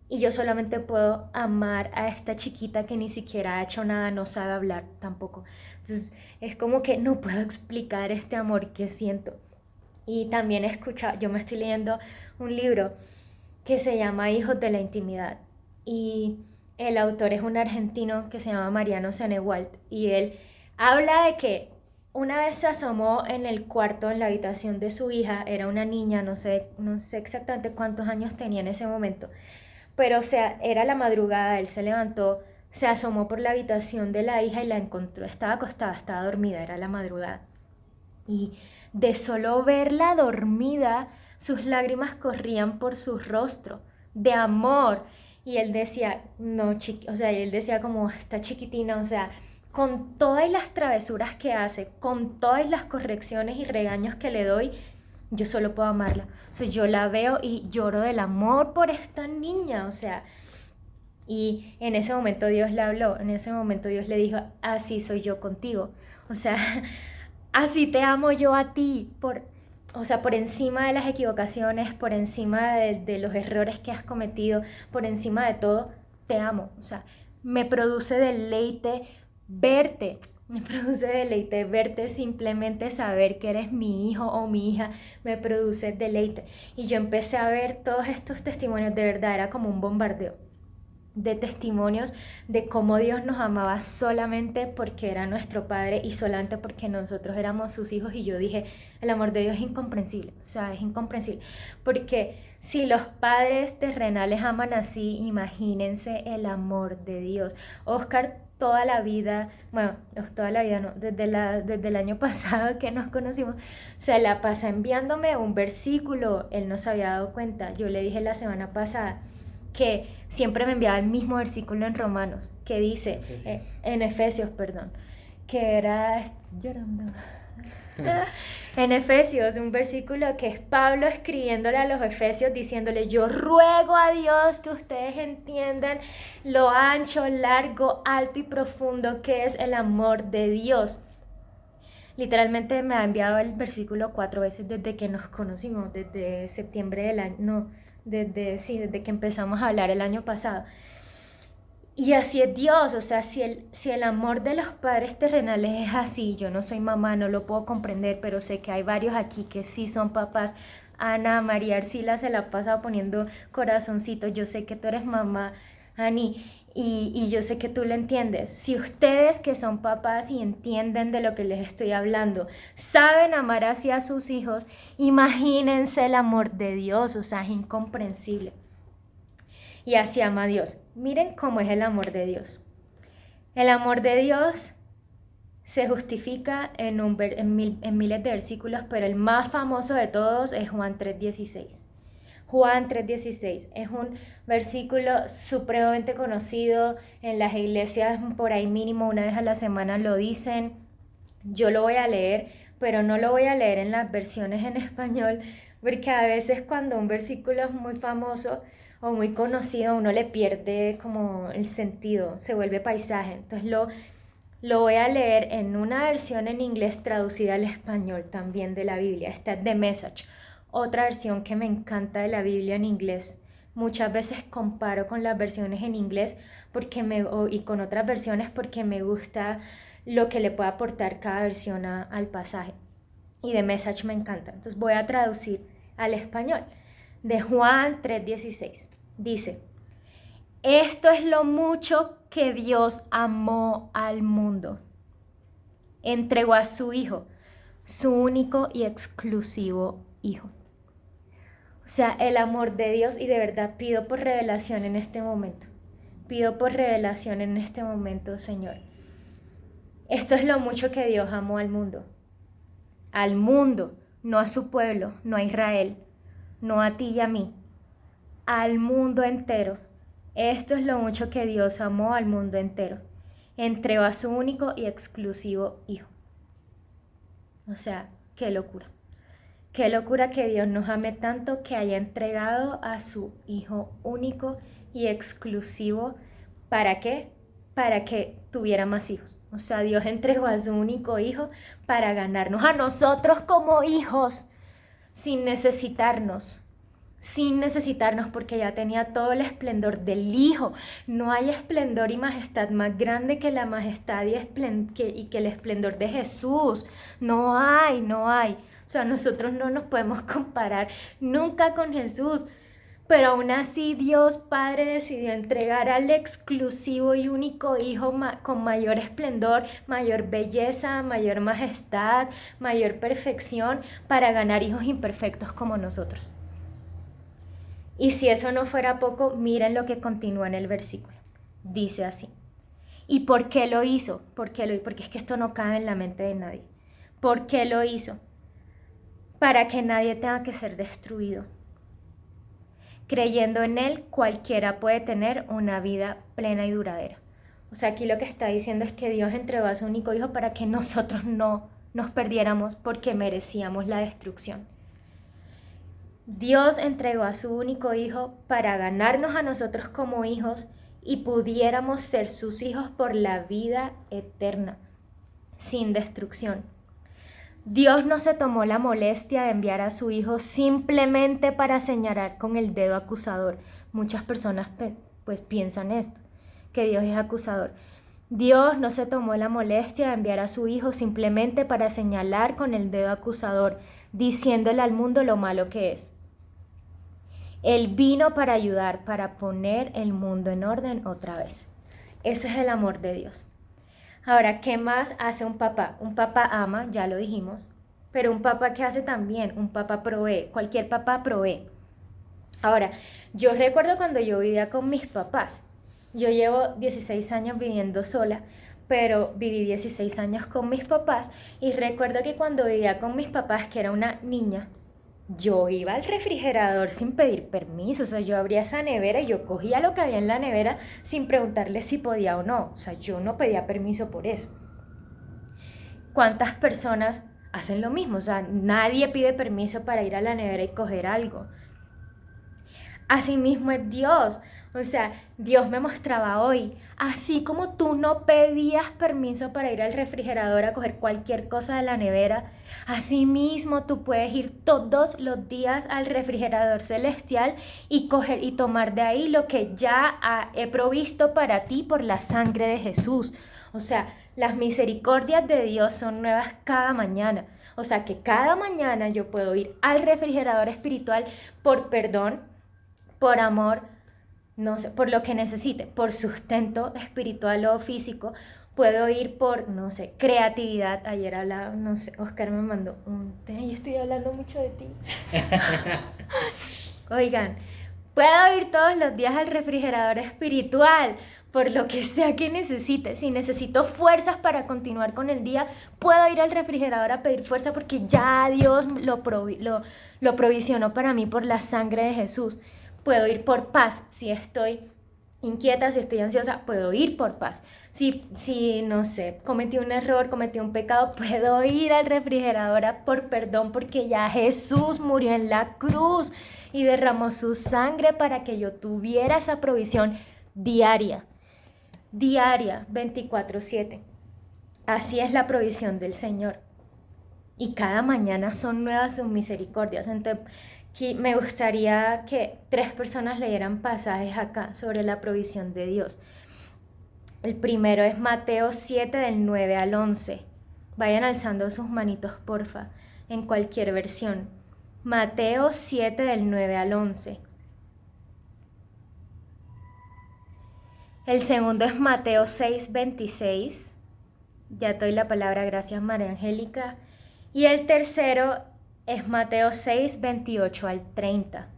Y yo solamente puedo amar a esta chiquita que ni siquiera ha hecho nada, no sabe hablar tampoco. Entonces es como que no puedo explicar este amor que siento. Y también he escuchado, yo me estoy leyendo un libro que se llama Hijos de la Intimidad. Y el autor es un argentino que se llama Mariano Senewald. Y él habla de que una vez se asomó en el cuarto, en la habitación de su hija, era una niña, no sé exactamente cuántos años tenía en ese momento, pero o sea, era la madrugada, él se levantó, se asomó por la habitación de la hija y la encontró, estaba acostada, estaba dormida, era la madrugada. Y de solo verla dormida, sus lágrimas corrían por su rostro, de amor. Y él decía, no, o sea, y él decía como, está chiquitina, o sea, con todas las travesuras que hace, con todas las correcciones y regaños que le doy, yo solo puedo amarla. O sea, yo la veo y lloro del amor por esta niña, o sea, y en ese momento Dios le habló, en ese momento Dios le dijo, así soy yo contigo. O sea, así te amo yo a ti, o sea, por encima de las equivocaciones, por encima de los errores que has cometido, por encima de todo, te amo. O sea, me produce deleite verte, me produce deleite verte, simplemente saber que eres mi hijo o mi hija, me produce deleite. Y yo empecé a ver todos estos testimonios, de verdad, era como un bombardeo de testimonios de cómo Dios nos amaba solamente porque era nuestro Padre y solamente porque nosotros éramos sus hijos. Y yo dije, el amor de Dios es incomprensible, o sea, es incomprensible, porque si los padres terrenales aman así, imagínense el amor de Dios. Oscar toda la vida, bueno, toda la vida no, desde el año pasado que nos conocimos, se la pasa enviándome un versículo, él no se había dado cuenta. Yo le dije la semana pasada que siempre me enviaba el mismo versículo en Romanos, que dice, en Efesios, perdón, que era, llorando, en Efesios, un versículo que es Pablo escribiéndole a los Efesios diciéndole, yo ruego a Dios que ustedes entiendan lo ancho, largo, alto y profundo que es el amor de Dios. Literalmente me ha enviado el versículo 4 veces desde que nos conocimos, desde septiembre del año, no, desde que empezamos a hablar el año pasado. Y así es Dios, o sea, si el amor de los padres terrenales es así, yo no soy mamá, no lo puedo comprender, pero sé que hay varios aquí que sí son papás. Ana María Arcila se la pasa poniendo corazoncitos, yo sé que tú eres mamá, Ani, y yo sé que tú lo entiendes. Si ustedes que son papás y entienden de lo que les estoy hablando, saben amar hacia sus hijos, imagínense el amor de Dios, o sea, es incomprensible. Y así ama a Dios. Miren cómo es el amor de Dios. El amor de Dios se justifica en miles de versículos, pero el más famoso de todos es Juan 3:16. Juan 3:16 es un versículo supremamente conocido en las iglesias, por ahí mínimo una vez a la semana lo dicen. Yo lo voy a leer, pero no lo voy a leer en las versiones en español, porque a veces cuando un versículo es muy famoso o muy conocido, uno le pierde como el sentido, se vuelve paisaje. Entonces lo voy a leer en una versión en inglés traducida al español también de la Biblia. Esta es The Message, otra versión que me encanta de la Biblia en inglés. Muchas veces comparo con las versiones en inglés y con otras versiones porque me gusta lo que le puede aportar cada versión al pasaje. Y The Message me encanta. Entonces voy a traducir al español. De Juan 3:16. Dice, esto es lo mucho que Dios amó al mundo. Entregó a su Hijo, su único y exclusivo Hijo. O sea, el amor de Dios, y de verdad pido por revelación en este momento. Pido por revelación en este momento, Señor. Esto es lo mucho que Dios amó al mundo. Al mundo, no a su pueblo, no a Israel, no a ti y a mí. Al mundo entero. Esto es lo mucho que Dios amó al mundo entero. Entregó a su único y exclusivo Hijo. O sea, qué locura. Qué locura que Dios nos ame tanto que haya entregado a su Hijo único y exclusivo. ¿Para qué? Para que tuviera más hijos. O sea, Dios entregó a su único Hijo para ganarnos a nosotros como hijos, sin necesitarnos, porque ya tenía todo el esplendor del Hijo. No hay esplendor y majestad más grande que la majestad y que el esplendor de Jesús. No hay. O sea, nosotros no nos podemos comparar nunca con Jesús. Pero aún así Dios Padre decidió entregar al exclusivo y único Hijo con mayor esplendor, mayor belleza, mayor majestad, mayor perfección, para ganar hijos imperfectos como nosotros. Y si eso no fuera poco, miren lo que continúa en el versículo. Dice así. ¿Y por qué lo hizo? Porque es que esto no cabe en la mente de nadie. ¿Por qué lo hizo? Para que nadie tenga que ser destruido. Creyendo en Él, cualquiera puede tener una vida plena y duradera. O sea, aquí lo que está diciendo es que Dios entregó a su único Hijo para que nosotros no nos perdiéramos porque merecíamos la destrucción. Dios entregó a su único Hijo para ganarnos a nosotros como hijos y pudiéramos ser sus hijos por la vida eterna, sin destrucción. Dios no se tomó la molestia de enviar a su Hijo simplemente para señalar con el dedo acusador. Muchas personas pues piensan esto, que Dios es acusador. Dios no se tomó la molestia de enviar a su Hijo simplemente para señalar con el dedo acusador, diciéndole al mundo lo malo que es. Él vino para ayudar, para poner el mundo en orden otra vez. Ese es el amor de Dios. Ahora, ¿qué más hace un papá? Un papá ama, ya lo dijimos, pero un papá, ¿qué hace también? Un papá provee, cualquier papá provee. Ahora, yo recuerdo cuando yo vivía con mis papás. Yo llevo 16 años viviendo sola, pero viví 16 años con mis papás y recuerdo que cuando vivía con mis papás, que era una niña, yo iba al refrigerador sin pedir permiso. O sea, yo abría esa nevera y yo cogía lo que había en la nevera sin preguntarle si podía o no. O sea, yo no pedía permiso por eso. ¿Cuántas personas hacen lo mismo? O sea, nadie pide permiso para ir a la nevera y coger algo. Asimismo es Dios. O sea, Dios me mostraba hoy, así como tú no pedías permiso para ir al refrigerador a coger cualquier cosa de la nevera, así mismo tú puedes ir todos los días al refrigerador celestial y coger y tomar de ahí lo que ya he provisto para ti por la sangre de Jesús. O sea, las misericordias de Dios son nuevas cada mañana. O sea, que cada mañana yo puedo ir al refrigerador espiritual por perdón, por amor, no sé, por lo que necesite, por sustento espiritual o físico. Puedo ir por, no sé, creatividad. Ayer hablaba, no sé, Oscar me mandó un tema y estoy hablando mucho de ti. Oigan, puedo ir todos los días al refrigerador espiritual por lo que sea que necesite. Si necesito fuerzas para continuar con el día, puedo ir al refrigerador a pedir fuerza porque ya Dios lo provisionó para mí por la sangre de Jesús. Puedo ir por paz. Si estoy inquieta, si estoy ansiosa, puedo ir por paz. Si no sé, cometí un error, cometí un pecado, puedo ir al refrigerador por perdón porque ya Jesús murió en la cruz y derramó su sangre para que yo tuviera esa provisión diaria, 24/7. Así es la provisión del Señor. Y cada mañana son nuevas sus misericordias. Entonces, me gustaría que 3 personas leyeran pasajes acá sobre la provisión de Dios. El primero es Mateo 7 del 9 al 11. Vayan alzando sus manitos, porfa, en cualquier versión. Mateo 7 del 9 al 11. El segundo es Mateo 6, 26. Ya te doy la palabra, gracias María Angélica. Y el tercero es Mateo 6, 28 al 30.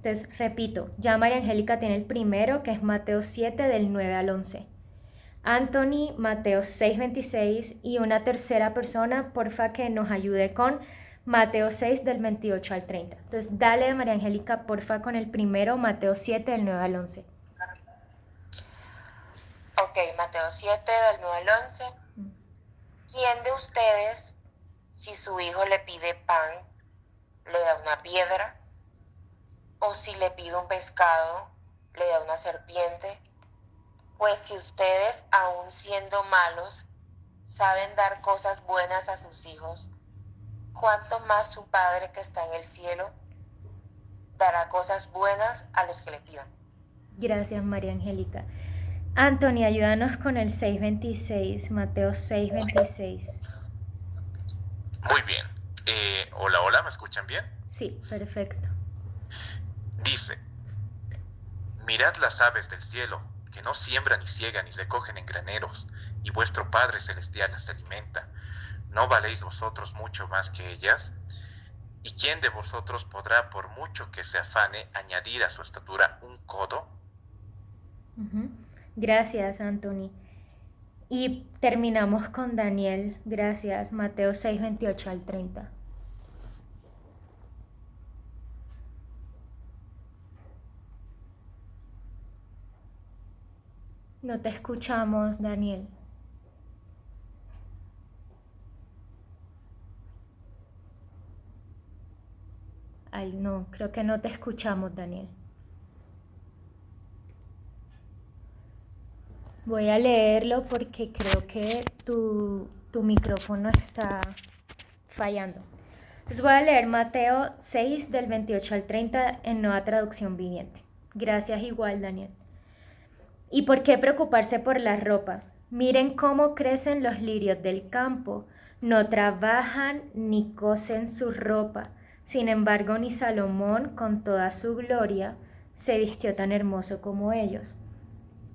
Entonces, repito, ya María Angélica tiene el primero, que es Mateo 7 del 9 al 11. Anthony, Mateo 6:26, y una tercera persona, porfa, que nos ayude con Mateo 6 del 28 al 30. Entonces, dale, María Angélica, porfa, con el primero, Mateo 7 del 9 al 11. Ok, Mateo 7 del 9 al 11. ¿Quién de ustedes, si su hijo le pide pan, le da una piedra? ¿O si le pide un pescado, le da una serpiente? Pues si ustedes, aun siendo malos, saben dar cosas buenas a sus hijos, ¿cuánto más su Padre que está en el cielo dará cosas buenas a los que le pidan? Gracias, María Angélica. Anthony, ayúdanos con el 6:26, Mateo 6:26. Muy bien. Hola, ¿me escuchan bien? Sí, perfecto. Dice, mirad las aves del cielo, que no siembran ni ciegan ni recogen en graneros, y vuestro Padre Celestial las alimenta. ¿No valéis vosotros mucho más que ellas? ¿Y quién de vosotros podrá, por mucho que se afane, añadir a su estatura un codo? Gracias, Anthony. Y terminamos con Daniel. Gracias, Mateo 6:28 al 30. No te escuchamos, Daniel. Ay, no, creo que no te escuchamos, Daniel. Voy a leerlo porque creo que tu micrófono está fallando. Les voy a leer Mateo 6 del 28 al 30 en Nueva Traducción Viviente. Gracias igual, Daniel. ¿Y por qué preocuparse por la ropa? Miren cómo crecen los lirios del campo. No trabajan ni cosen su ropa. Sin embargo, ni Salomón, con toda su gloria, se vistió tan hermoso como ellos.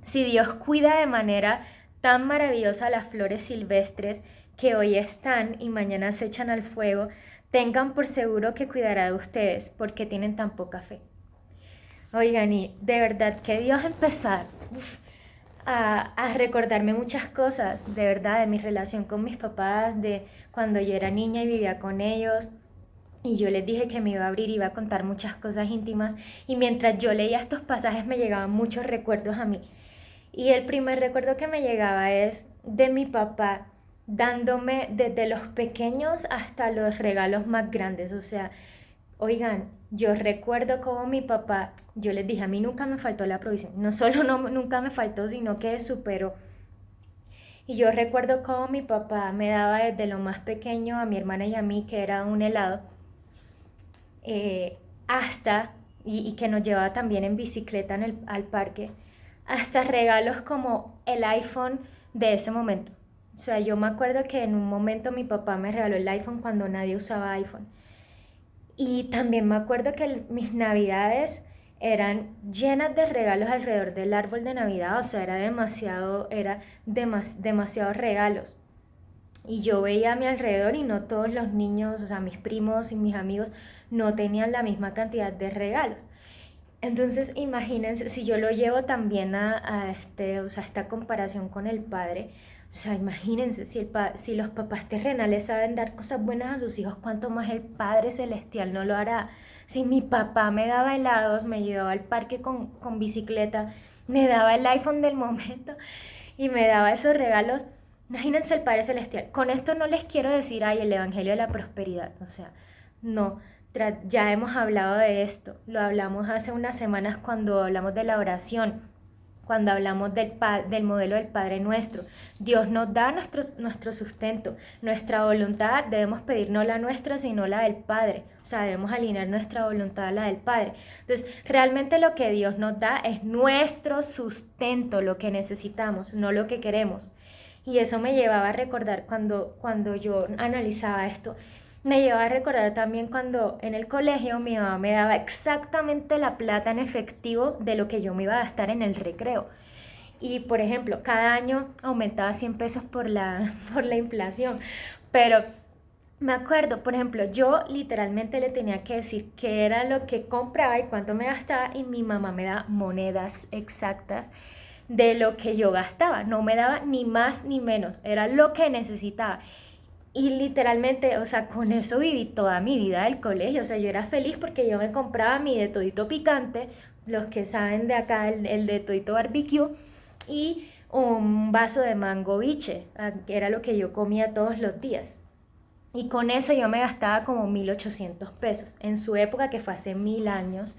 Si Dios cuida de manera tan maravillosa las flores silvestres que hoy están y mañana se echan al fuego, tengan por seguro que cuidará de ustedes, porque tienen tan poca fe. Oigan, y de verdad que Dios empezar a recordarme muchas cosas, de verdad, de mi relación con mis papás, de cuando yo era niña y vivía con ellos. Y yo les dije que me iba a abrir y iba a contar muchas cosas íntimas. Y mientras yo leía estos pasajes me llegaban muchos recuerdos a mí. Y el primer recuerdo que me llegaba es de mi papá dándome desde los pequeños hasta los regalos más grandes. O sea, oigan, yo recuerdo cómo mi papá, yo les dije, a mí nunca me faltó la provisión. No solo nunca me faltó, sino que superó. Y yo recuerdo cómo mi papá me daba desde lo más pequeño a mi hermana y a mí, que era un helado, hasta, y que nos llevaba también en bicicleta al parque, hasta regalos como el iPhone de ese momento. O sea, yo me acuerdo que en un momento mi papá me regaló el iPhone cuando nadie usaba iPhone. Y también me acuerdo que mis navidades eran llenas de regalos alrededor del árbol de Navidad. O sea, demasiados regalos. Y yo veía a mi alrededor y no todos los niños, o sea, mis primos y mis amigos no tenían la misma cantidad de regalos. Entonces, imagínense, si yo lo llevo también a esta comparación con el Padre, o sea, imagínense, si los papás terrenales saben dar cosas buenas a sus hijos, ¿cuánto más el Padre Celestial no lo hará? Si mi papá me daba helados, me llevaba al parque con bicicleta, me daba el iPhone del momento y me daba esos regalos, imagínense el Padre Celestial. Con esto no les quiero decir, ay, el Evangelio de la Prosperidad, o sea, no. Ya hemos hablado de esto, lo hablamos hace unas semanas cuando hablamos de la oración, cuando hablamos del modelo del Padre Nuestro. Dios nos da nuestro sustento, nuestra voluntad debemos pedir no la nuestra sino la del Padre, o sea, debemos alinear nuestra voluntad a la del Padre. Entonces, realmente lo que Dios nos da es nuestro sustento, lo que necesitamos, no lo que queremos. Y eso me llevaba a recordar cuando yo analizaba esto. Me lleva a recordar también cuando en el colegio mi mamá me daba exactamente la plata en efectivo de lo que yo me iba a gastar en el recreo. Y por ejemplo, cada año aumentaba 100 pesos por la inflación. Pero me acuerdo, por ejemplo, yo literalmente le tenía que decir qué era lo que compraba y cuánto me gastaba y mi mamá me da monedas exactas de lo que yo gastaba. No me daba ni más ni menos, era lo que necesitaba. Y literalmente, o sea, con eso viví toda mi vida del colegio. O sea, yo era feliz porque yo me compraba mi de todito picante, los que saben de acá, el de todito barbecue, y un vaso de mango biche, que era lo que yo comía todos los días. Y con eso yo me gastaba como 1.800 pesos. En su época, que fue hace 1000 años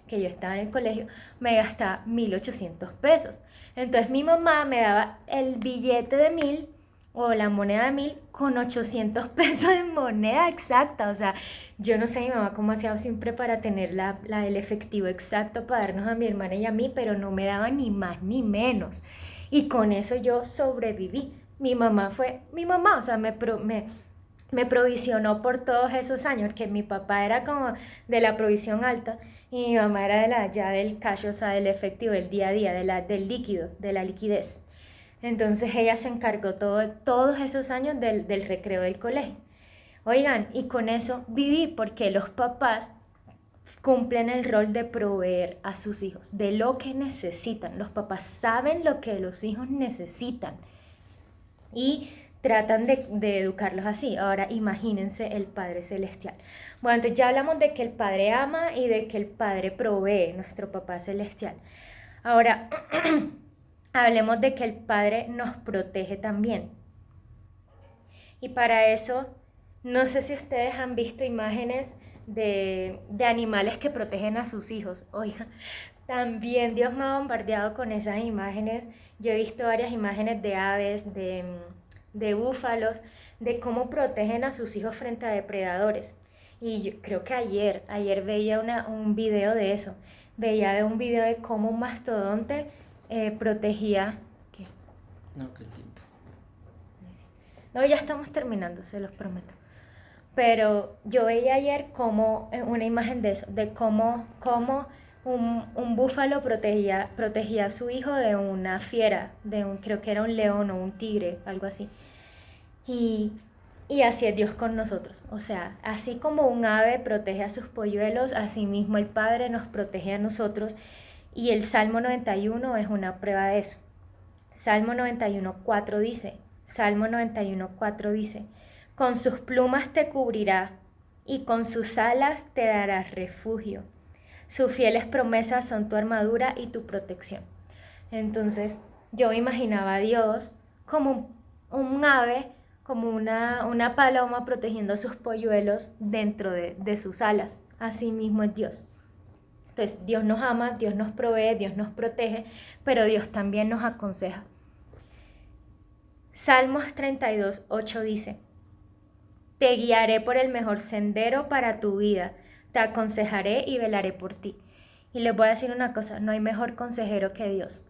que yo estaba en el colegio, me gastaba 1.800 pesos. Entonces mi mamá me daba el billete de 1000 o la moneda de 1000 con 800 pesos de moneda exacta. O sea, yo no sé mi mamá cómo hacía siempre para tener el efectivo exacto para darnos a mi hermana y a mí, pero no me daba ni más ni menos. Y con eso yo sobreviví. Mi mamá fue mi mamá, o sea, me provisionó por todos esos años, que mi papá era como de la provisión alta y mi mamá era de la ya del cash, o sea, del efectivo, del día a día, del líquido, de la liquidez. Entonces ella se encargó todos esos años del recreo del colegio. Oigan, y con eso viví porque los papás cumplen el rol de proveer a sus hijos de lo que necesitan. Los papás saben lo que los hijos necesitan y tratan de educarlos así. Ahora imagínense el Padre Celestial. Bueno, entonces ya hablamos de que el Padre ama y de que el Padre provee, nuestro Papá Celestial. Ahora, hablemos de que el Padre nos protege también. Y para eso, no sé si ustedes han visto imágenes de animales que protegen a sus hijos. Oiga, también Dios me ha bombardeado con esas imágenes. Yo he visto varias imágenes de aves, de búfalos, de cómo protegen a sus hijos frente a depredadores. Y yo creo que ayer veía un video de eso. Veía un video de cómo un mastodonte protegía... ¿Qué? No, qué tiempo. No, ya estamos terminando, se los prometo. Pero yo veía ayer como una imagen de eso, de cómo un búfalo protegía a su hijo de una fiera, creo que era un león o un tigre, algo así. Y así es Dios con nosotros. O sea, así como un ave protege a sus polluelos, así mismo el Padre nos protege a nosotros. Y el Salmo 91 es una prueba de eso. Salmo 91:4 dice, Salmo 91:4 dice, con sus plumas te cubrirá y con sus alas te dará refugio. Sus fieles promesas son tu armadura y tu protección. Entonces yo imaginaba a Dios como un ave, como una paloma protegiendo a sus polluelos dentro de sus alas. Así mismo es Dios. Entonces Dios nos ama, Dios nos provee, Dios nos protege, pero Dios también nos aconseja. Salmos 32:8 dice, te guiaré por el mejor sendero para tu vida, te aconsejaré y velaré por ti. Y les voy a decir una cosa, no hay mejor consejero que Dios.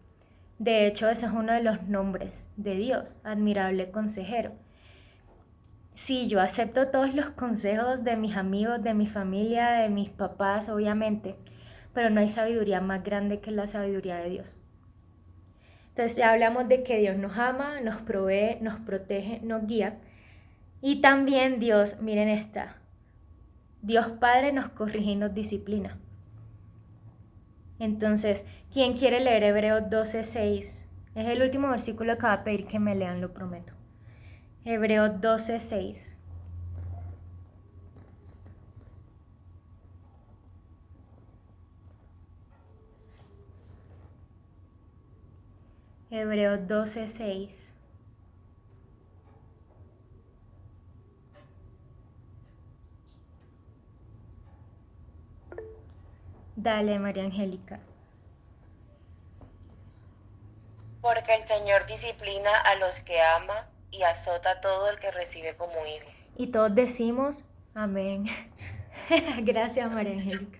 De hecho, ese es uno de los nombres de Dios, admirable consejero. Sí, yo acepto todos los consejos de mis amigos, de mi familia, de mis papás, obviamente, pero no hay sabiduría más grande que la sabiduría de Dios. Entonces ya hablamos de que Dios nos ama, nos provee, nos protege, nos guía. Y también Dios, miren esta, Dios Padre nos corrige y nos disciplina. Entonces, ¿quién quiere leer Hebreos 12:6? Es el último versículo que va a pedir que me lean, lo prometo. Hebreos 12:6. Hebreos 12:6. Dale, María Angélica. Porque el Señor disciplina a los que ama y azota a todo el que recibe como hijo. Y todos decimos, amén. Gracias, María Angélica.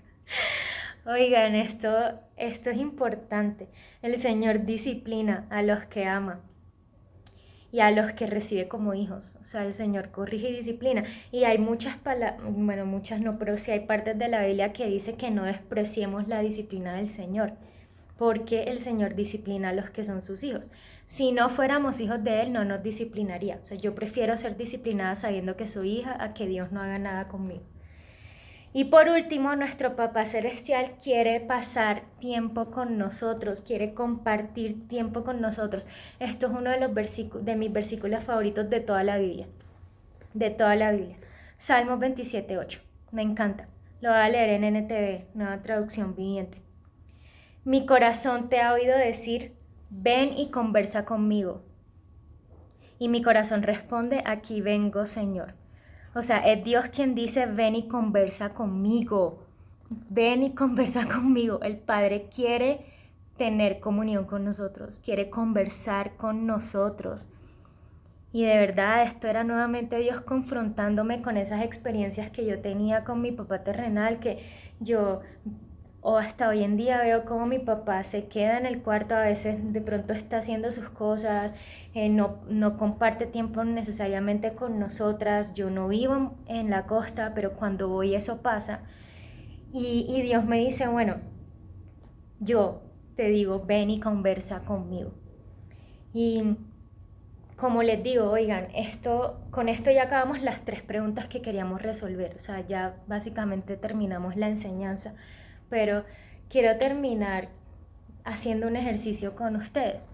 Oigan, esto es importante. El Señor disciplina a los que ama y a los que recibe como hijos. O sea, el Señor corrige y disciplina. Y hay muchas palabras, bueno, muchas no, pero sí hay partes de la Biblia que dice que no despreciemos la disciplina del Señor. porque el Señor disciplina a los que son sus hijos. Si no fuéramos hijos de Él, no nos disciplinaría. O sea, yo prefiero ser disciplinada sabiendo que soy hija a que Dios no haga nada conmigo. Y por último, nuestro Papá Celestial quiere pasar tiempo con nosotros, quiere compartir tiempo con nosotros. Esto es uno de mis versículos favoritos de toda la Biblia. De toda la Biblia. Salmos 27:8. Me encanta. Lo voy a leer en NTV, Nueva Traducción Viviente. Mi corazón te ha oído decir, ven y conversa conmigo. Y mi corazón responde, aquí vengo, Señor. O sea, es Dios quien dice, ven y conversa conmigo. Ven y conversa conmigo. El Padre quiere tener comunión con nosotros, quiere conversar con nosotros. Y de verdad, esto era nuevamente Dios confrontándome con esas experiencias que yo tenía con mi papá terrenal, que yo, o hasta hoy en día veo cómo mi papá se queda en el cuarto, a veces de pronto está haciendo sus cosas, no comparte tiempo necesariamente con nosotras. Yo no vivo en la costa, pero cuando voy eso pasa. Y Dios me dice, bueno, yo te digo, ven y conversa conmigo. Y como les digo, oigan, con esto ya acabamos las 3 preguntas que queríamos resolver. O sea, ya básicamente terminamos la enseñanza. Pero quiero terminar haciendo un ejercicio con ustedes.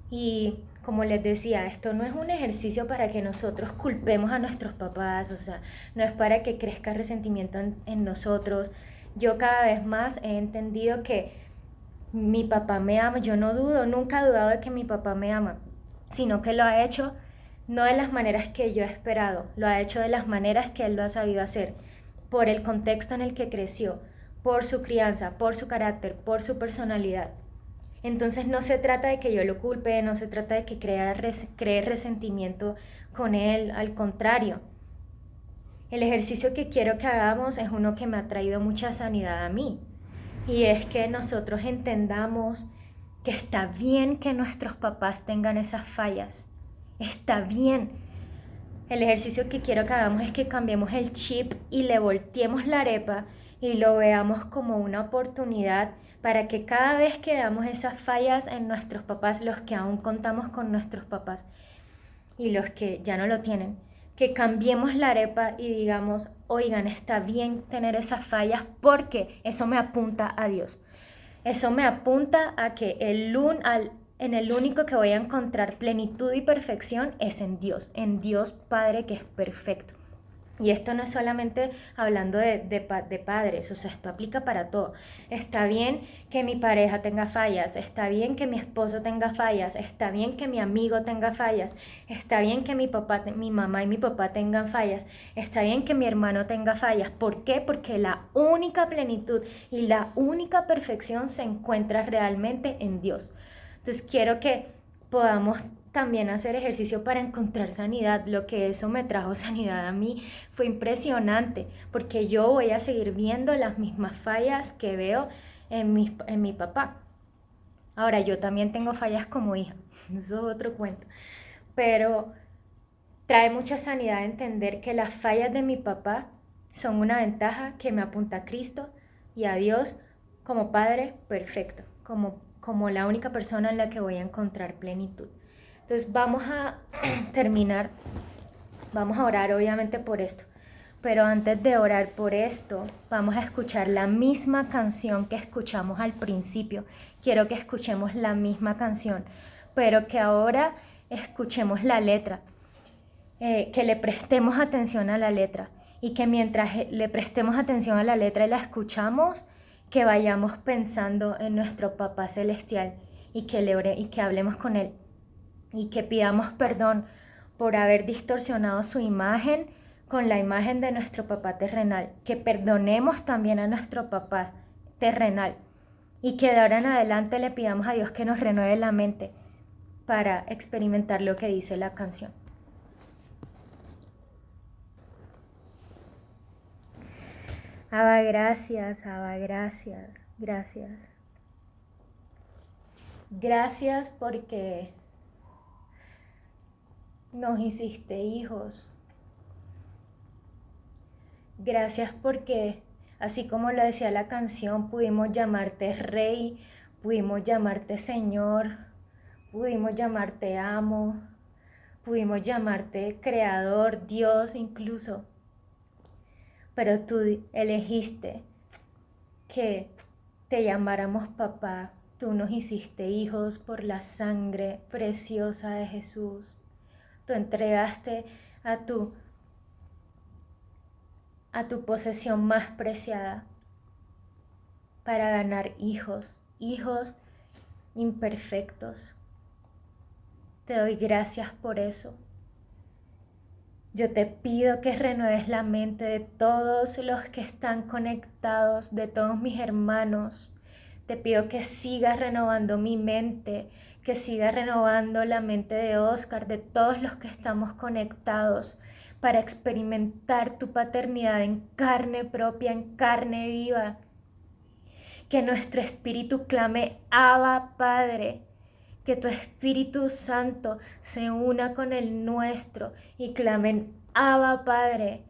Y como les decía, esto no es un ejercicio para que nosotros culpemos a nuestros papás, o sea, no es para que crezca resentimiento en nosotros. Yo cada vez más he entendido que mi papá me ama. Yo no dudo, nunca he dudado de que mi papá me ama, sino que lo ha hecho no de las maneras que yo he esperado, lo ha hecho de las maneras que él lo ha sabido hacer, por el contexto en el que creció, por su crianza, por su carácter, por su personalidad. Entonces no se trata de que yo lo culpe, no se trata de que cree resentimiento con él, al contrario. El ejercicio que quiero que hagamos es uno que me ha traído mucha sanidad a mí, y es que nosotros entendamos que está bien que nuestros papás tengan esas fallas, está bien. El ejercicio que quiero que hagamos es que cambiemos el chip y le volteemos la arepa y lo veamos como una oportunidad para que cada vez que veamos esas fallas en nuestros papás, los que aún contamos con nuestros papás y los que ya no lo tienen, que cambiemos la arepa y digamos, oigan, está bien tener esas fallas porque eso me apunta a Dios. Eso me apunta a que en el único que voy a encontrar plenitud y perfección es en Dios Padre que es perfecto. Y esto no es solamente hablando de padres, o sea, esto aplica para todo. Está bien que mi pareja tenga fallas, está bien que mi esposo tenga fallas, está bien que mi amigo tenga fallas, está bien que mi mamá y mi papá tengan fallas, está bien que mi hermano tenga fallas. ¿Por qué? Porque la única plenitud y la única perfección se encuentra realmente en Dios. Entonces quiero que podamos también hacer ejercicio para encontrar sanidad. Lo que eso me trajo sanidad a mí fue impresionante, porque yo voy a seguir viendo las mismas fallas que veo en mi papá. Ahora, yo también tengo fallas como hija, eso es otro cuento, pero trae mucha sanidad entender que las fallas de mi papá son una ventaja que me apunta a Cristo y a Dios como Padre perfecto, como la única persona en la que voy a encontrar plenitud. Entonces vamos a terminar, vamos a orar obviamente por esto, pero antes de orar por esto, vamos a escuchar la misma canción que escuchamos al principio. Quiero que escuchemos la misma canción, pero que ahora escuchemos la letra, que le prestemos atención a la letra y que mientras le prestemos atención a la letra y la escuchamos, que vayamos pensando en nuestro Papá Celestial y que hablemos con Él. Y que pidamos perdón por haber distorsionado su imagen con la imagen de nuestro papá terrenal, que perdonemos también a nuestro papá terrenal y que de ahora en adelante le pidamos a Dios que nos renueve la mente para experimentar lo que dice la canción. Abba, gracias, Abba, gracias, gracias. Gracias porque nos hiciste hijos. Gracias porque, así como lo decía la canción, pudimos llamarte Rey, Pudimos llamarte Señor, pudimos llamarte Amo, pudimos llamarte Creador, Dios incluso. Pero tú elegiste que te llamáramos papá. Tú nos hiciste hijos por la sangre preciosa de Jesús. Tú entregaste a tu posesión más preciada para ganar hijos imperfectos. Te doy gracias por eso. Yo te pido que renueves la mente de todos los que están conectados, de todos mis hermanos. Te pido que sigas renovando mi mente, que sigas renovando la mente de Oscar, de todos los que estamos conectados, para experimentar tu paternidad en carne propia, en carne viva. Que nuestro espíritu clame, Abba, Padre. Que tu Espíritu Santo se una con el nuestro y clamen, Abba, Padre.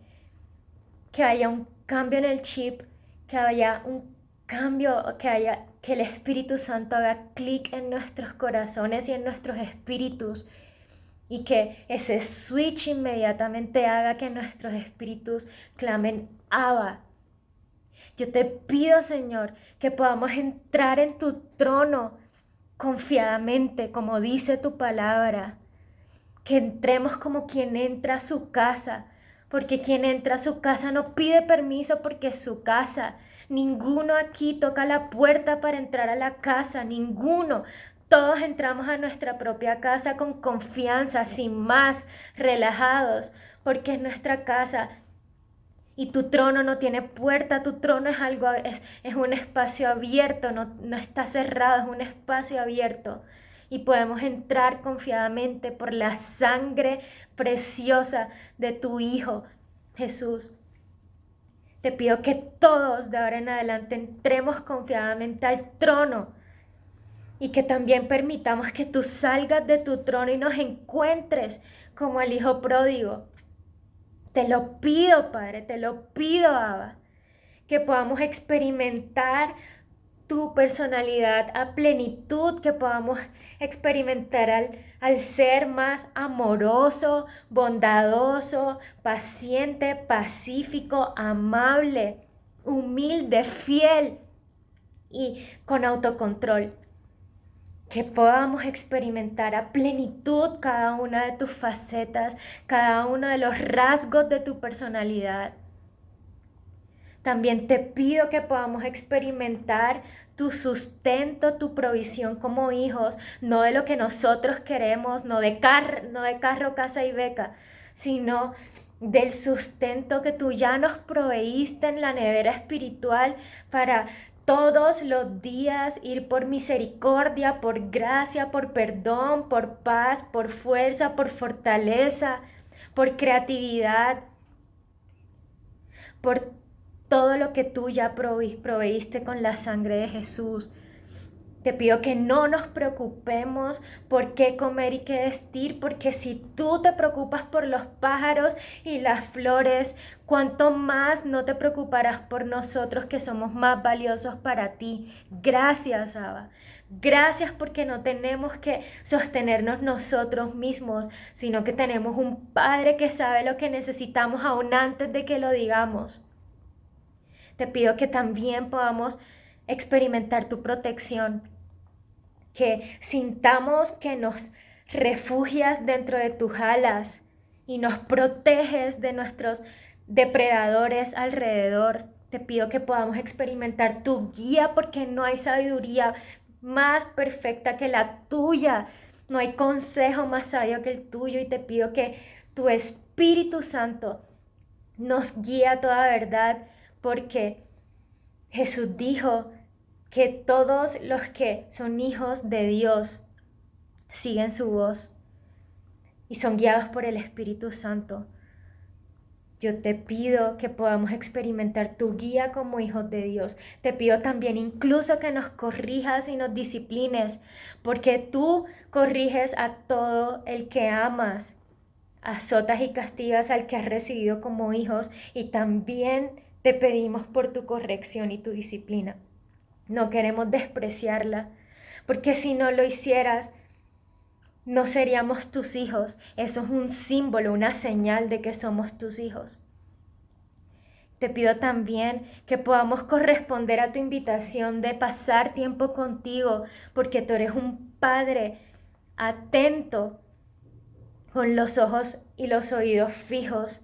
Que haya un cambio en el chip, que haya un cambio, que el Espíritu Santo haga clic en nuestros corazones y en nuestros espíritus, y que ese switch inmediatamente haga que nuestros espíritus clamen, Abba. Yo te pido, Señor, que podamos entrar en tu trono confiadamente, como dice tu palabra, que entremos como quien entra a su casa, porque quien entra a su casa no pide permiso porque es su casa. Ninguno aquí toca la puerta para entrar a la casa, ninguno. Todos entramos a nuestra propia casa con confianza, sin más, relajados, porque es nuestra casa. Y tu trono no tiene puerta, tu trono es un espacio abierto, no está cerrado, es un espacio abierto. Y podemos entrar confiadamente por la sangre preciosa de tu Hijo, Jesús. Te pido que todos de ahora en adelante entremos confiadamente al trono y que también permitamos que tú salgas de tu trono y nos encuentres como el Hijo pródigo. Te lo pido, Padre, te lo pido, Abba, que podamos experimentar tu personalidad a plenitud, que podamos experimentar al ser más amoroso, bondadoso, paciente, pacífico, amable, humilde, fiel y con autocontrol. Que podamos experimentar a plenitud cada una de tus facetas, cada uno de los rasgos de tu personalidad. También te pido que podamos experimentar tu sustento, tu provisión como hijos, no de lo que nosotros queremos, no de carro, casa y beca, sino del sustento que tú ya nos proveíste en la nevera espiritual para todos los días ir por misericordia, por gracia, por perdón, por paz, por fuerza, por fortaleza, por creatividad, por todo lo que tú ya proveíste con la sangre de Jesús. Te pido que no nos preocupemos por qué comer y qué vestir, porque si tú te preocupas por los pájaros y las flores, ¿cuánto más no te preocuparás por nosotros que somos más valiosos para ti? Gracias, Abba. Gracias porque no tenemos que sostenernos nosotros mismos, sino que tenemos un Padre que sabe lo que necesitamos aún antes de que lo digamos. Te pido que también podamos experimentar tu protección, que sintamos que nos refugias dentro de tus alas y nos proteges de nuestros depredadores alrededor. Te pido que podamos experimentar tu guía porque no hay sabiduría más perfecta que la tuya. No hay consejo más sabio que el tuyo y te pido que tu Espíritu Santo nos guíe a toda verdad porque Jesús dijo que todos los que son hijos de Dios siguen su voz y son guiados por el Espíritu Santo. Yo te pido que podamos experimentar tu guía como hijos de Dios. Te pido también incluso que nos corrijas y nos disciplines, porque tú corriges a todo el que amas, azotas y castigas al que has recibido como hijos y también te pedimos por tu corrección y tu disciplina. No queremos despreciarla, porque si no lo hicieras, no seríamos tus hijos. Eso es un símbolo, una señal de que somos tus hijos. Te pido también que podamos corresponder a tu invitación de pasar tiempo contigo, porque tú eres un padre atento, con los ojos y los oídos fijos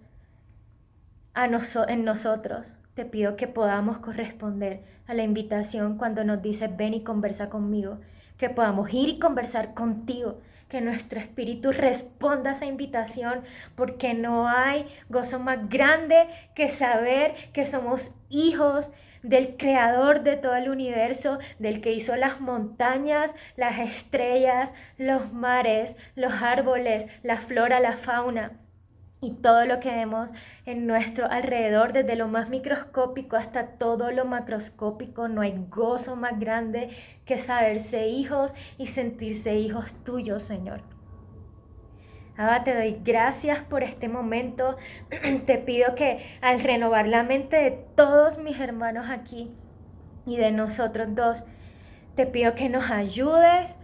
en nosotros. Te pido que podamos corresponder a la invitación cuando nos dices ven y conversa conmigo, que podamos ir y conversar contigo, que nuestro espíritu responda a esa invitación, porque no hay gozo más grande que saber que somos hijos del creador de todo el universo, del que hizo las montañas, las estrellas, los mares, los árboles, la flora, la fauna y todo lo que vemos en nuestro alrededor, desde lo más microscópico hasta todo lo macroscópico. No hay gozo más grande que saberse hijos y sentirse hijos tuyos, Señor. Abba, te doy gracias por este momento. Te pido que al renovar la mente de todos mis hermanos aquí y de nosotros dos, te pido que nos ayudes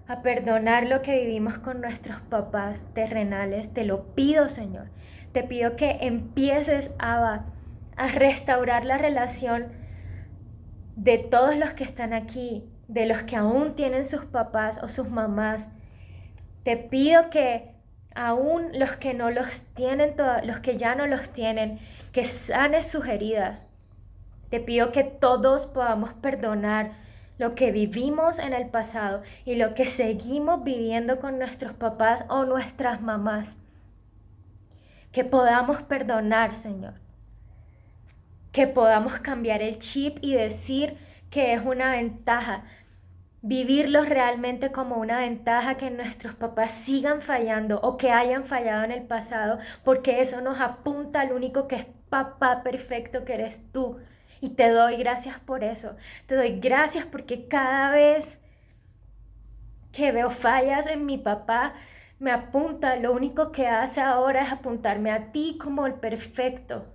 a perdonar lo que vivimos con nuestros papás terrenales. Te lo pido, Señor. Te pido que empieces, Abba, a restaurar la relación de todos los que están aquí, de los que aún tienen sus papás o sus mamás. Te pido que aún los que no los tienen, los que ya no los tienen, que sanes sus heridas. Te pido que todos podamos perdonar lo que vivimos en el pasado y lo que seguimos viviendo con nuestros papás o nuestras mamás. Que podamos perdonar, Señor. Que podamos cambiar el chip y decir que es una ventaja. Vivirlo realmente como una ventaja, que nuestros papás sigan fallando o que hayan fallado en el pasado, porque eso nos apunta al único que es papá perfecto, que eres tú. Y te doy gracias por eso. Te doy gracias porque cada vez que veo fallas en mi papá, me apunta, lo único que hace ahora es apuntarme a ti como el perfecto.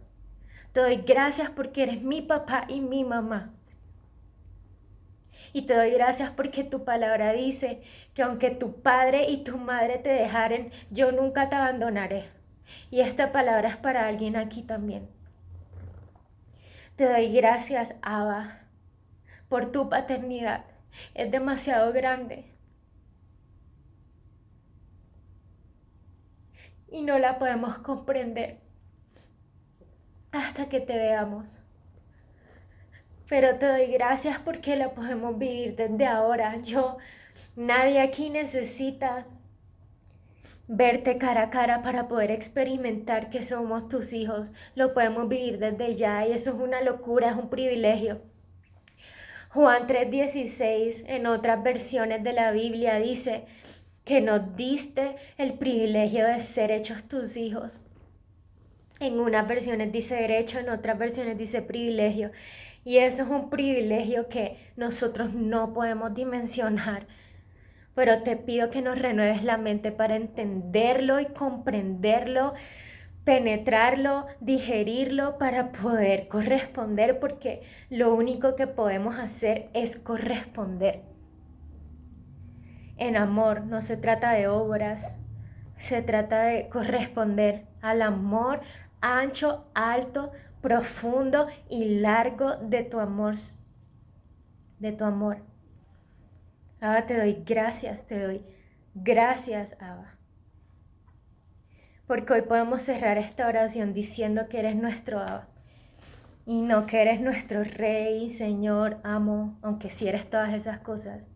Te doy gracias porque eres mi papá y mi mamá. Y te doy gracias porque tu palabra dice que aunque tu padre y tu madre te dejaren, yo nunca te abandonaré. Y esta palabra es para alguien aquí también. Te doy gracias, Abba, por tu paternidad. Es demasiado grande. Y no la podemos comprender hasta que te veamos. Pero te doy gracias porque la podemos vivir desde ahora. Nadie aquí necesita verte cara a cara para poder experimentar que somos tus hijos. Lo podemos vivir desde ya y eso es una locura, es un privilegio. Juan 3:16 en otras versiones de la Biblia dice que nos diste el privilegio de ser hechos tus hijos. En unas versiones dice derecho, en otras versiones dice privilegio. Y eso es un privilegio que nosotros no podemos dimensionar. Pero te pido que nos renueves la mente para entenderlo y comprenderlo, penetrarlo, digerirlo para poder corresponder, porque lo único que podemos hacer es corresponder. En amor no se trata de obras, se trata de corresponder al amor ancho, alto, profundo y largo de tu amor. Abba, te doy gracias, Abba. Porque hoy podemos cerrar esta oración diciendo que eres nuestro Abba. Y no que eres nuestro Rey, Señor, amo, aunque sí eres todas esas cosas.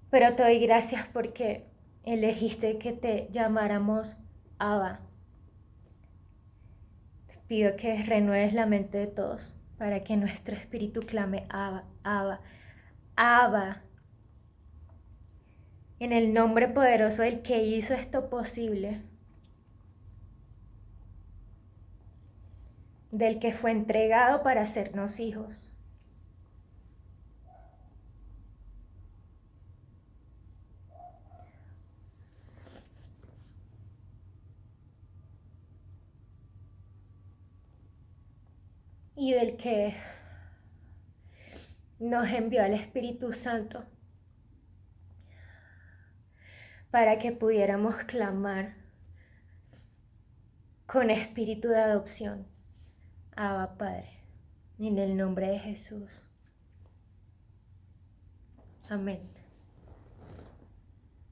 Pero te doy gracias porque elegiste que te llamáramos Abba. Te pido que renueves la mente de todos para que nuestro espíritu clame Abba, Abba, Abba. En el nombre poderoso del que hizo esto posible, del que fue entregado para hacernos hijos. Y del que nos envió al Espíritu Santo para que pudiéramos clamar con espíritu de adopción. Abba Padre, en el nombre de Jesús. Amén.